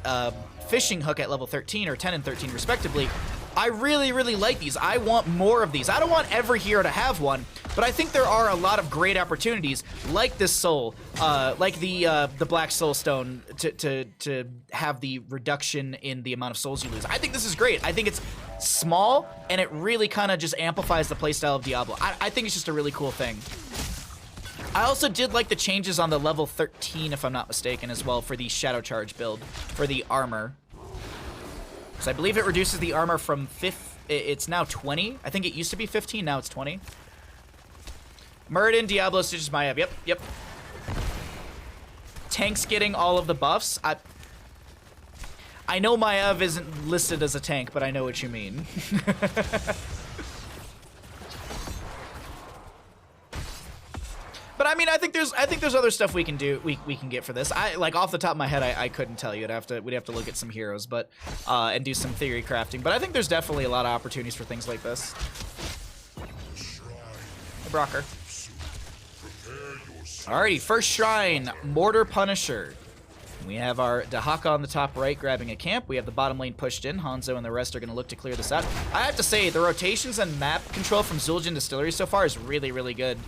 fishing hook at level 13 or 10 and 13 respectively, I really, really like these. I want more of these. I don't want every hero to have one, but I think there are a lot of great opportunities, like this soul, like the Black Soul Stone, to have the reduction in the amount of souls you lose. I think this is great. I think it's small, and it really kind of just amplifies the playstyle of Diablo. I think it's just a really cool thing. I also did like the changes on the level 13, if I'm not mistaken, as well, for the Shadow Charge build, for the armor. So I believe it reduces the armor from it's now 20. I think it used to be 15, now it's 20. Muradin, Diablo, Stitches, Maiev. Yep. Tank's getting all of the buffs. I know Maiev isn't listed as a tank, but I know what you mean. But I mean, I think there's other stuff we can do. We can get for this. Like off the top of my head, I couldn't tell you. We'd have to look at some heroes, but and do some theory crafting. But I think there's definitely a lot of opportunities for things like this. Brocker. Alrighty, first shrine, Mortar Punisher. We have our Dahaka on the top right grabbing a camp. We have the bottom lane pushed in. Hanzo and the rest are going to look to clear this out. I have to say, the rotations and map control from Zul'jin Distillery so far is really, really good.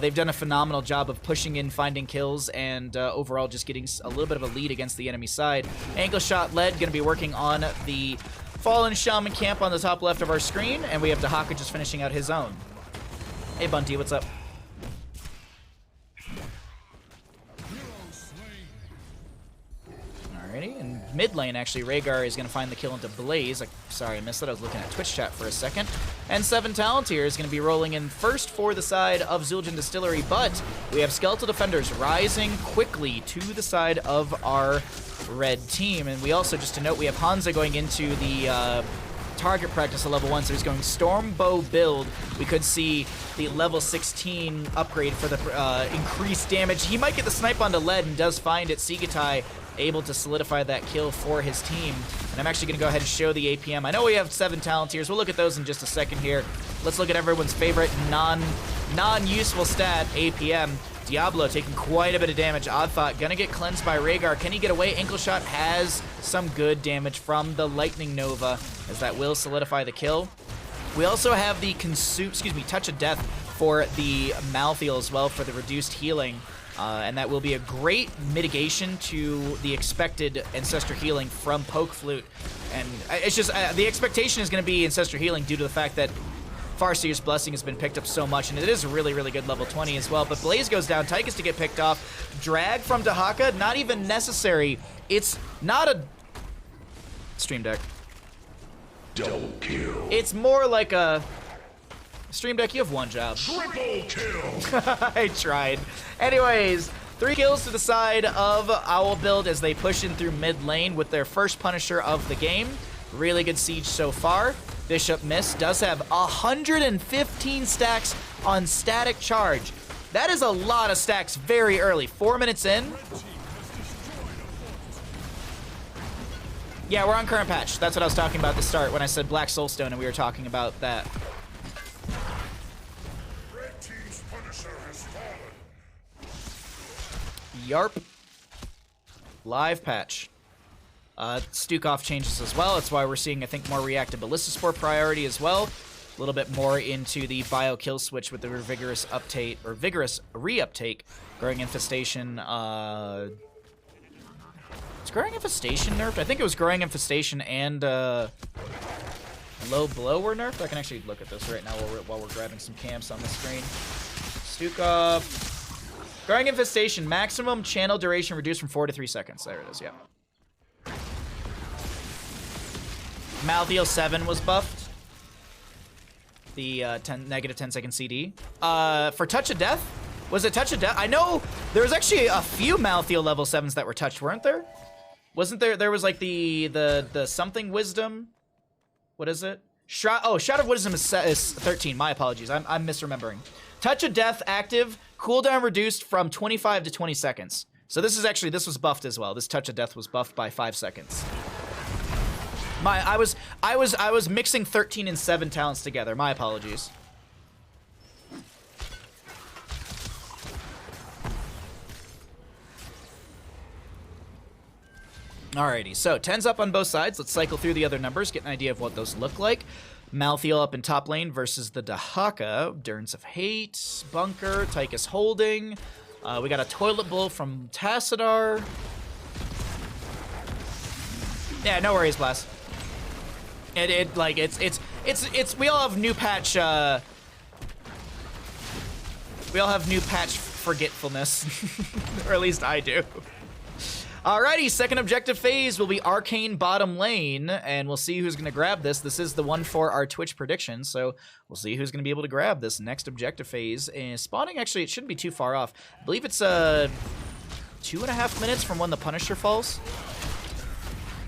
They've done a phenomenal job of pushing in, finding kills, and overall just getting a little bit of a lead against the enemy side. Angle shot led, going to be working on the Fallen Shaman camp on the top left of our screen, and we have Dahaka just finishing out his own. Hey, Bunty, what's up? Alrighty, in mid lane, actually, Rhaegar is going to find the kill into Blaze. Sorry, I missed that. I was looking at Twitch chat for a second. And 7 Talontier is going to be rolling in first for the side of Zul'jin Distillery, but we have Skeletal Defenders rising quickly to the side of our red team. And we also, just to note, we have Hanzo going into the target practice at level 1, so he's going Stormbow build. We could see the level 16 upgrade for the increased damage. He might get the snipe onto lead and does find it. Sigatai able to solidify that kill for his team. And I'm actually going to go ahead and show the APM. I know we have 7 Talontiers. We'll look at those in just a second here. Let's look at everyone's favorite non-useful stat, APM. Diablo taking quite a bit of damage. Odd Thought gonna get cleansed by Rhaegar. Can he get away? Ankle Shot has some good damage from the Lightning Nova, as that will solidify the kill. We also have the Touch of Death for the Malthael as well for the reduced healing. And that will be a great mitigation to the expected Ancestor Healing from Poke Flute. And it's just, the expectation is going to be Ancestor Healing due to the fact that Farseer's Blessing has been picked up so much, and it is a really, really good level 20 as well. But Blaze goes down, Tychus to get picked off. Drag from Dahaka, not even necessary. It's not a Stream Deck. Double kill. It's more like a Stream Deck, you have one job. Triple kill. I tried. Anyways, 3 kills to the side of Owl build as they push in through mid lane with their first Punisher of the game. Really good siege so far. Bishop Mist does have 115 stacks on static charge. That is a lot of stacks very early. 4 minutes in. Yeah, we're on current patch. That's what I was talking about at the start when I said Black Soulstone and we were talking about that. Yarp. Live patch. Stukov changes as well. That's why we're seeing, I think, more reactive Ballista Spore priority as well. A little bit more into the bio kill switch with the vigorous uptake, or vigorous reuptake. Growing Infestation. Is Growing Infestation nerfed? I think it was Growing Infestation and Low Blow were nerfed. I can actually look at this right now while we're grabbing some camps on the screen. Stukov. Growing Infestation, maximum channel duration reduced from 4 to 3 seconds. There it is, yeah. Malthael 7 was buffed. The negative 10 second CD. For Touch of Death? Was it Touch of Death? I know there was actually a few Malthael level 7s that were touched, weren't there? Wasn't there? There was like the something Wisdom. What is it? Shroud of Wisdom is 13. My apologies. I'm misremembering. Touch of Death active. Cooldown reduced from 25 to 20 seconds. So this was buffed as well. This Touch of Death was buffed by 5 seconds. I was mixing 13 and 7 talents together. My apologies. Alrighty, so 10's up on both sides. Let's cycle through the other numbers, get an idea of what those look like. Malthael up in top lane versus the Dahaka. Durance of Hate, Bunker, Tychus holding. We got a Toilet Bowl from Tassadar. Yeah, no worries, Blast. We all have new patch. We all have new patch forgetfulness, or at least I do. Alrighty, second objective phase will be Arcane bottom lane, and we'll see who's going to grab this. This is the one for our Twitch prediction, so we'll see who's going to be able to grab this next objective phase. And spawning, actually, it shouldn't be too far off. I believe it's 2.5 minutes from when the Punisher falls.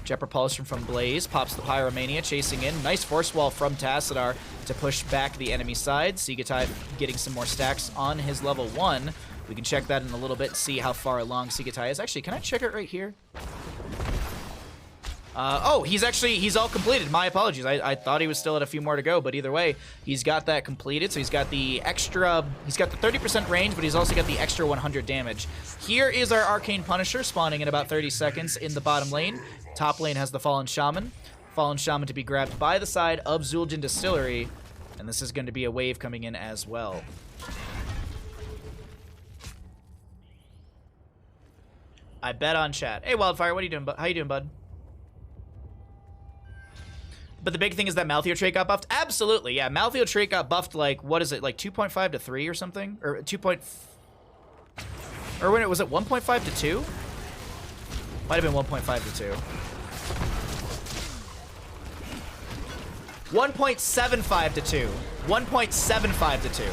Jet Propulsion from Blaze pops the Pyromania, chasing in. Nice force wall from Tassadar to push back the enemy side. Sigatai getting some more stacks on his level 1. We can check that in a little bit, see how far along Sigatai is. Actually, can I check it right here? Oh, he's all completed. My apologies. I thought he was still at a few more to go, but either way, he's got that completed. So he's got the 30% range, but he's also got the extra 100 damage. Here is our Arcane Punisher spawning in about 30 seconds in the bottom lane. Top lane has the Fallen Shaman. Fallen Shaman to be grabbed by the side of Zul'jin Distillery, and this is going to be a wave coming in as well. I bet on chat. Hey, Wildfire, what are you doing? How you doing, bud? But the big thing is that Malthael trait got buffed? Absolutely, yeah. Malthael trait got buffed, like, what is it, like 2.5 to 3 or something? Or 2. Or when it was it 1.5 to 2? Might have been 1.5 to 2. 1.75 to 2. 1.75 to 2.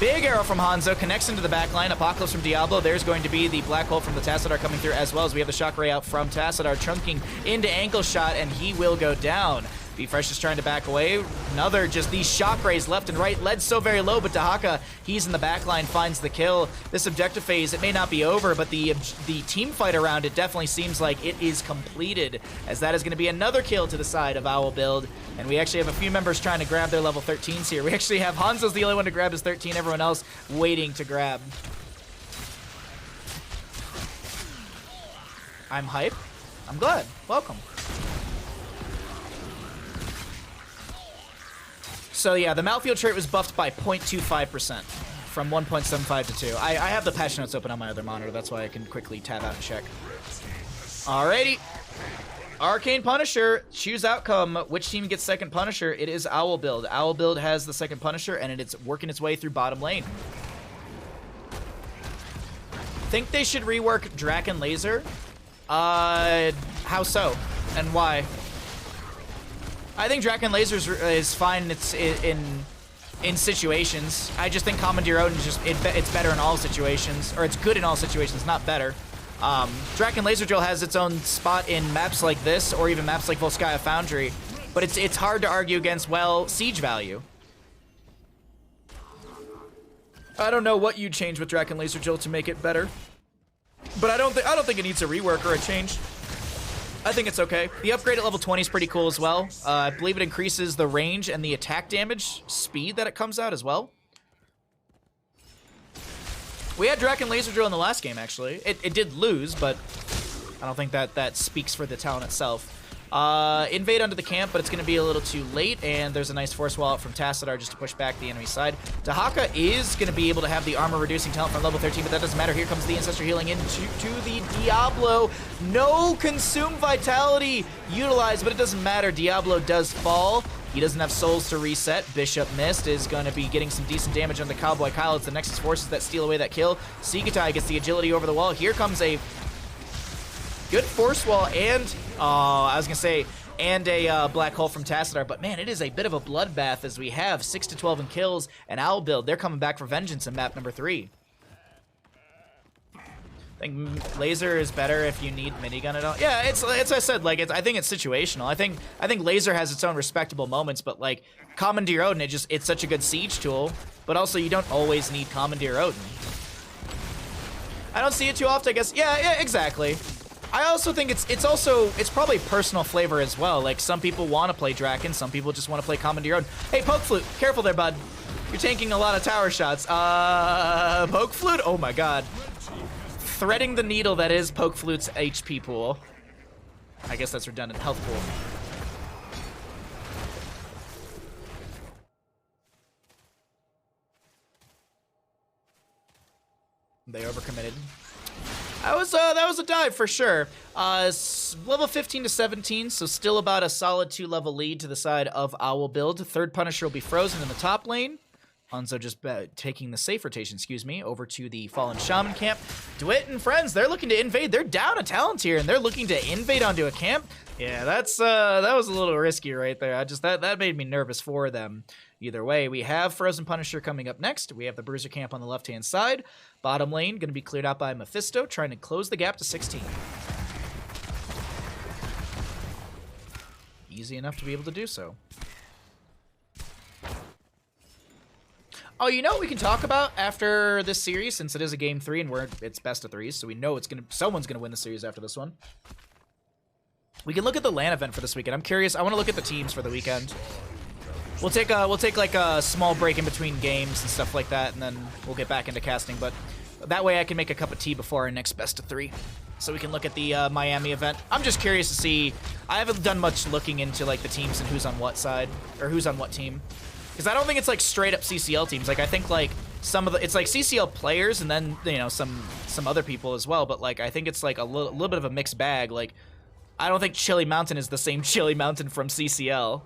Big arrow from Hanzo connects into the back line. Apocalypse from Diablo. There's going to be the black hole from the Tassadar coming through, as well as we have the shock ray out from Tassadar chunking into ankle shot, and he will go down. Fresh is trying to back away. Another, just these shock rays left and right. Led so very low, but Dahaka, he's in the back line, finds the kill. This objective phase, it may not be over, but the team fight around it definitely seems like it is completed, as that is going to be another kill to the side of Owl Build. And we actually have a few members trying to grab their level 13s here. We actually have Hanzo's the only one to grab his 13, everyone else waiting to grab. I'm hype. I'm glad. Welcome. So yeah, the Malthael trait was buffed by 0.25% from 1.75 to 2. I have the patch notes open on my other monitor, that's why I can quickly tab out and check. Alrighty. Arcane Punisher, choose outcome. Which team gets second Punisher? It is Owl Build. Owl Build has the second Punisher, and it's working its way through bottom lane. Think they should rework Draken Laser? How so? And why? I think Draken Laser is fine. It's in situations. I just think Commandeer Odin is just it's better in all situations, or it's good in all situations, not better. Draken Laser Drill has its own spot in maps like this, or even maps like Volskaya Foundry, but it's hard to argue against, well, siege value. I don't know what you'd change with Draken Laser Drill to make it better, but I don't think it needs a rework or a change. I think it's okay. The upgrade at level 20 is pretty cool as well. I believe it increases the range and the attack damage speed that it comes out as well. We had Draken Laser Drill in the last game, actually. It did lose, but I don't think that speaks for the talent itself. Invade onto the camp, but it's going to be a little too late, and there's a nice force wall out from Tassadar just to push back the enemy side. Dahaka is going to be able to have the armor-reducing talent from level 13, but that doesn't matter. Here comes the Ancestor healing into the Diablo. No Consume Vitality utilized, but it doesn't matter. Diablo does fall. He doesn't have souls to reset. Bishop Mist is going to be getting some decent damage on the Cowboy Kyle. It's the Nexus forces that steal away that kill. Sigatai gets the agility over the wall. Here comes a good force wall and, I was going to say, and a black hole from Tassadar. But man, it is a bit of a bloodbath as we have 6 to 12 in kills. And Owl Build, they're coming back for vengeance in map number 3. I think laser is better if you need minigun at all. Yeah, it's I said, like, I think it's situational. I think laser has its own respectable moments, but like Commandeer Odin, it's such a good siege tool. But also, you don't always need Commandeer Odin. I don't see it too often, I guess. Yeah, exactly. I also think it's probably personal flavor as well. Like, some people want to play Draken, some people just want to play Commandeer Odin. Hey, Poke Flute, careful there, bud. You're tanking a lot of tower shots. Poke Flute? Oh my god. Threading the needle that is Poke Flute's HP pool. I guess that's redundant. Health pool. They overcommitted. That was a dive for sure. Level 15 to 17, so still about a solid 2-level lead to the side of Owl Build. Third Punisher will be frozen in the top lane. Hanzo just taking the safe rotation, over to the Fallen Shaman camp. DeWitt and friends, they're looking to invade. They're down a talent here, and they're looking to invade onto a camp. Yeah, that was a little risky right there. That made me nervous for them. Either way, we have Frozen Punisher coming up next. We have the Bruiser camp on the left-hand side. Bottom lane going to be cleared out by Mephisto, trying to close the gap to 16. Easy enough to be able to do so. Oh, you know what we can talk about after this series, since it is a game 3 and it's best of 3s, so we know someone's gonna win the series after this one. We can look at the LAN event for this weekend. I'm curious. I want to look at the teams for the weekend. We'll take like a small break in between games and stuff like that, and then we'll get back into casting. But that way I can make a cup of tea before our next best of 3. So we can look at the Miami event. I'm just curious to see. I haven't done much looking into like the teams and who's on what side or who's on what team, because I don't think it's like straight up CCL teams. Like I think like some of the it's like CCL players and then some other people as well. But like I think it's like a little bit of a mixed bag. Like I don't think Chili Mountain is the same Chili Mountain from CCL.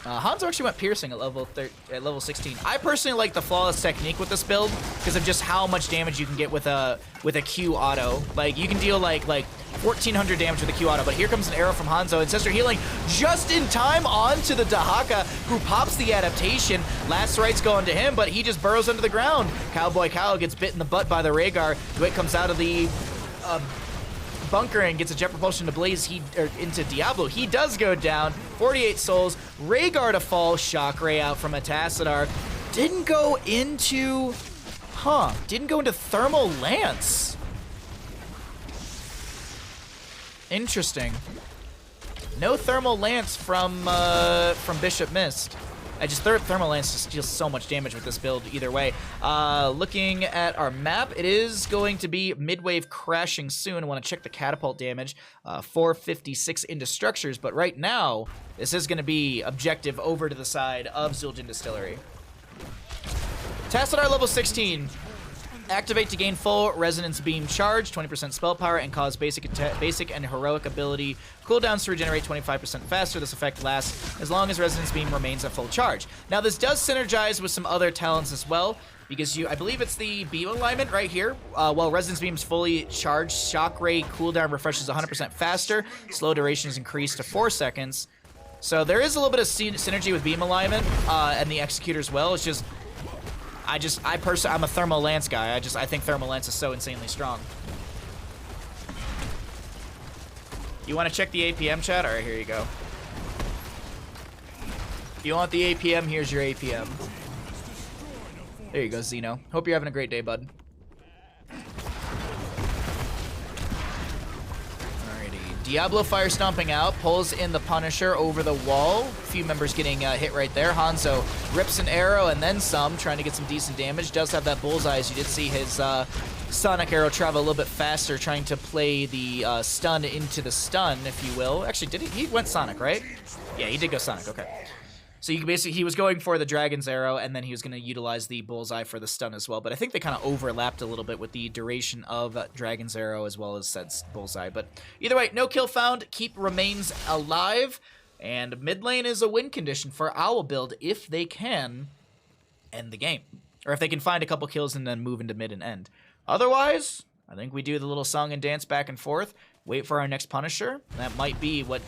Hanzo actually went piercing at level 16. I personally like the flawless technique with this build because of just how much damage you can get with a Q auto. Like you can deal like 1400 damage with a Q auto, but here comes an arrow from Hanzo. Ancestor healing just in time onto the Dahaka, who pops the adaptation. Last right's going to him, but he just burrows under the ground. Cowboy Kyle gets bit in the butt by the Rhaegar. Dwight comes out of the bunker and gets a jet propulsion to Blaze into Diablo. He does go down. 48 souls. Rhaegar to fall. Shockray out from a Tassadar. Didn't go into Thermal Lance. Interesting. No Thermal Lance from Bishop Mist. I just Thermal Lance just deals so much damage with this build either way. Looking at our map, it is going to be mid-wave crashing soon. I want to check the catapult damage. 456 into structures, but right now, this is going to be objective over to the side of Zul'jin Distillery. Tassadar level 16. Activate to gain full Resonance Beam charge, 20% spell power, and cause basic and heroic ability cooldowns to regenerate 25% faster. This effect lasts as long as Resonance Beam remains at full charge. Now, this does synergize with some other talents as well, because I believe it's the beam alignment right here. While Resonance Beam is fully charged, Shock Ray cooldown refreshes 100% faster. Slow duration is increased to 4 seconds. So there is a little bit of synergy with beam alignment and the Executor as well. It's just I'm a Thermal Lance guy. I think Thermal Lance is so insanely strong. You want to check the APM chat? All right, here you go. If you want the APM, here's your APM. There you go, Zeno. Hope you're having a great day, bud. Diablo fire stomping out, pulls in the Punisher over the wall. A few members getting hit right there. Hanzo rips an arrow and then some, trying to get some decent damage. Does have that bullseye, as you did see his Sonic arrow travel a little bit faster, trying to play the stun into the stun, if you will. Actually, did he went Sonic, right? Yeah, he did go Sonic, okay. So you basically, he was going for the Dragon's Arrow, and then he was going to utilize the Bullseye for the stun as well. But I think they kind of overlapped a little bit with the duration of Dragon's Arrow as well as said Bullseye. But either way, no kill found. Keep remains alive. And mid lane is a win condition for Owl build if they can end the game. Or if they can find a couple kills and then move into mid and end. Otherwise, I think we do the little song and dance back and forth. Wait for our next Punisher. That might be what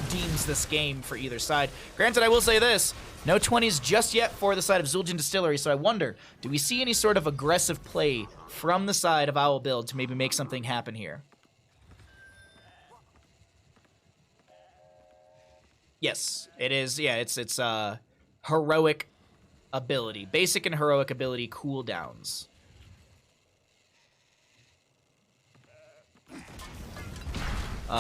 deems this game for either side. Granted, I will say this. No 20s just yet for the side of Zul'jin Distillery, so I wonder, do we see any sort of aggressive play from the side of Owl build to maybe make something happen here? Yes, it is. Yeah, it's heroic ability. Basic and heroic ability cooldowns.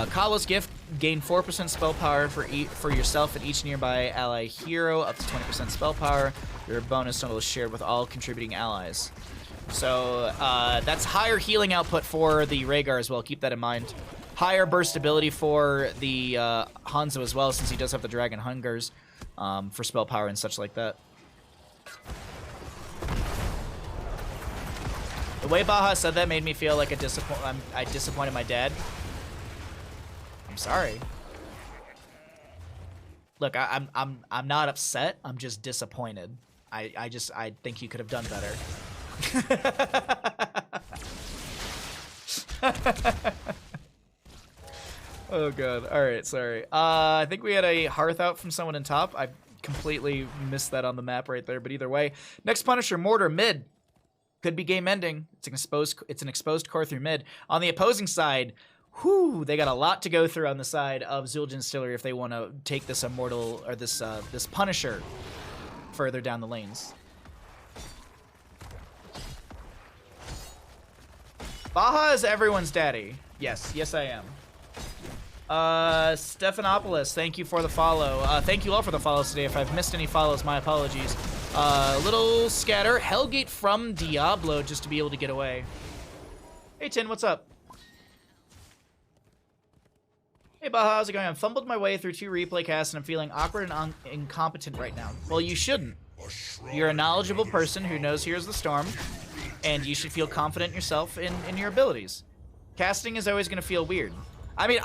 Kala's Gift, gain 4% spell power for yourself and each nearby ally hero, up to 20% spell power. Your bonus total is shared with all contributing allies. So that's higher healing output for the Rhaegar as well. Keep that in mind. Higher burst ability for the Hanzo as well, since he does have the Dragon Hungers for spell power and such like that. The way Baha said that made me feel like I disappointed my dad. I'm sorry. Look, I'm not upset. I'm just disappointed. I think you could have done better. Oh god. All right, sorry. I think we had a hearth out from someone in top. I completely missed that on the map right there. But either way, next Punisher, Mortar mid. Could be game ending. It's an exposed core through mid. On the opposing side, whew, they got a lot to go through on the side of Zul'jin Distillery if they want to take this Immortal, or this Punisher further down the lanes. Baja is everyone's daddy. Yes, yes I am. Stephanopoulos, thank you for the follow. Thank you all for the follows today. If I've missed any follows, my apologies. Little scatter. Hellgate from Diablo just to be able to get away. Hey, Tin, what's up? Hey, Baja, how's it going? I've fumbled my way through 2 replay casts and I'm feeling awkward and incompetent right now. Well, you shouldn't. You're a knowledgeable person who knows Here's the Storm, and you should feel confident in yourself in your abilities. Casting is always going to feel weird. I mean,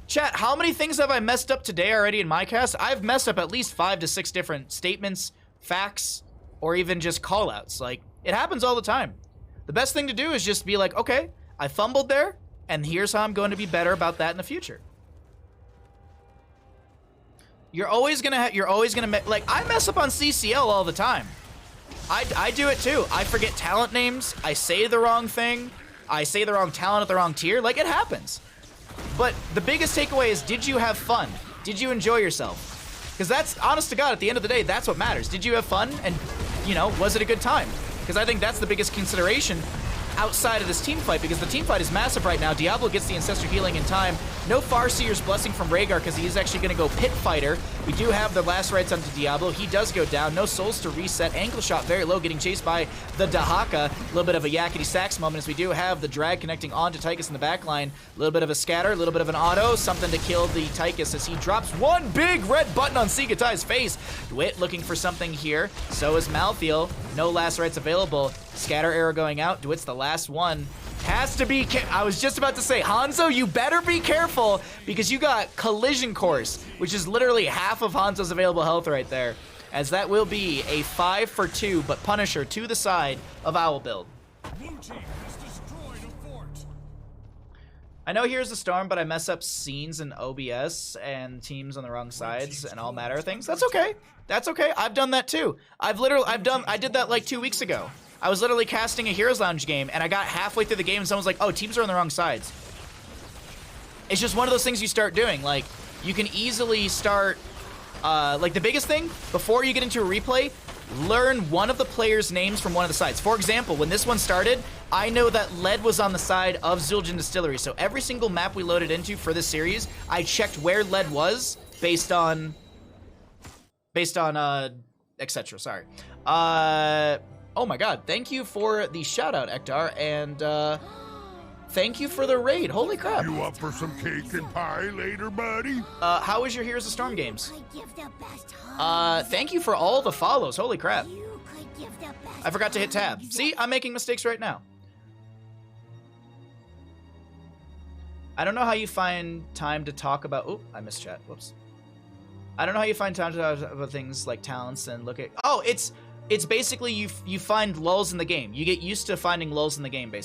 chat, how many things have I messed up today already in my cast? I've messed up at least 5 to 6 different statements, facts, or even just call-outs. Like, it happens all the time. The best thing to do is just be like, okay, I fumbled there, and here's how I'm going to be better about that in the future. You're always gonna like, I mess up on CCL all the time. I do it too. I forget talent names. I say the wrong thing. I say the wrong talent at the wrong tier. Like, it happens. But the biggest takeaway is, did you have fun? Did you enjoy yourself? Because that's, honest to God, at the end of the day, that's what matters. Did you have fun? And, you know, was it a good time? Because I think that's the biggest consideration outside of this team fight, because the team fight is massive right now. Diablo gets the Ancestor Healing in time. No Farseer's Blessing from Rhaegar because he is actually going to go Pit Fighter. We do have the last rights onto Diablo. He does go down. No souls to reset. Ankle shot very low, getting chased by the Dahaka. A little bit of a yakety sax moment as we do have the drag connecting onto Tychus in the back line. A little bit of a scatter, a little bit of an auto, something to kill the Tychus as he drops one big red button on Sigatai's face. Dwit looking for something here. So is Malthael. No last rights available. Scatter arrow going out. Dwit's the last one. Has to be, I was just about to say, Hanzo, you better be careful because you got Collision Course, which is literally half of Hanzo's available health right there, as that will be a 5 for 2, but Punisher to the side of Owl Build. Blue team has destroyed a fort. I know Here's the Storm, but I mess up scenes and OBS and teams on the wrong sides and all matter of things. That's okay. That's okay. I've done that too. I did that like 2 weeks ago. I was literally casting a Heroes Lounge game, and I got halfway through the game, and someone's like, oh, teams are on the wrong sides. It's just one of those things you start doing. Like, you can easily start, like, the biggest thing, before you get into a replay, learn one of the players' names from one of the sides. For example, when this one started, I know that Lead was on the side of Zul'jin Distillery, so every single map we loaded into for this series, I checked where Lead was based on, etc. Sorry. Oh my god, thank you for the shout-out, Ektar, and, thank you for the raid. Holy crap. You up for some cake and pie later, buddy? How was your Heroes of Storm games? Thank you for all the follows. Holy crap. I forgot to hit tab. See, I'm making mistakes right now. I don't know how you find time to talk about... Oh, I missed chat. Whoops. I don't know how you find time to talk about things like talents and look at... Oh, it's basically you find lulls in the game. You get used to finding lulls in the game, basically.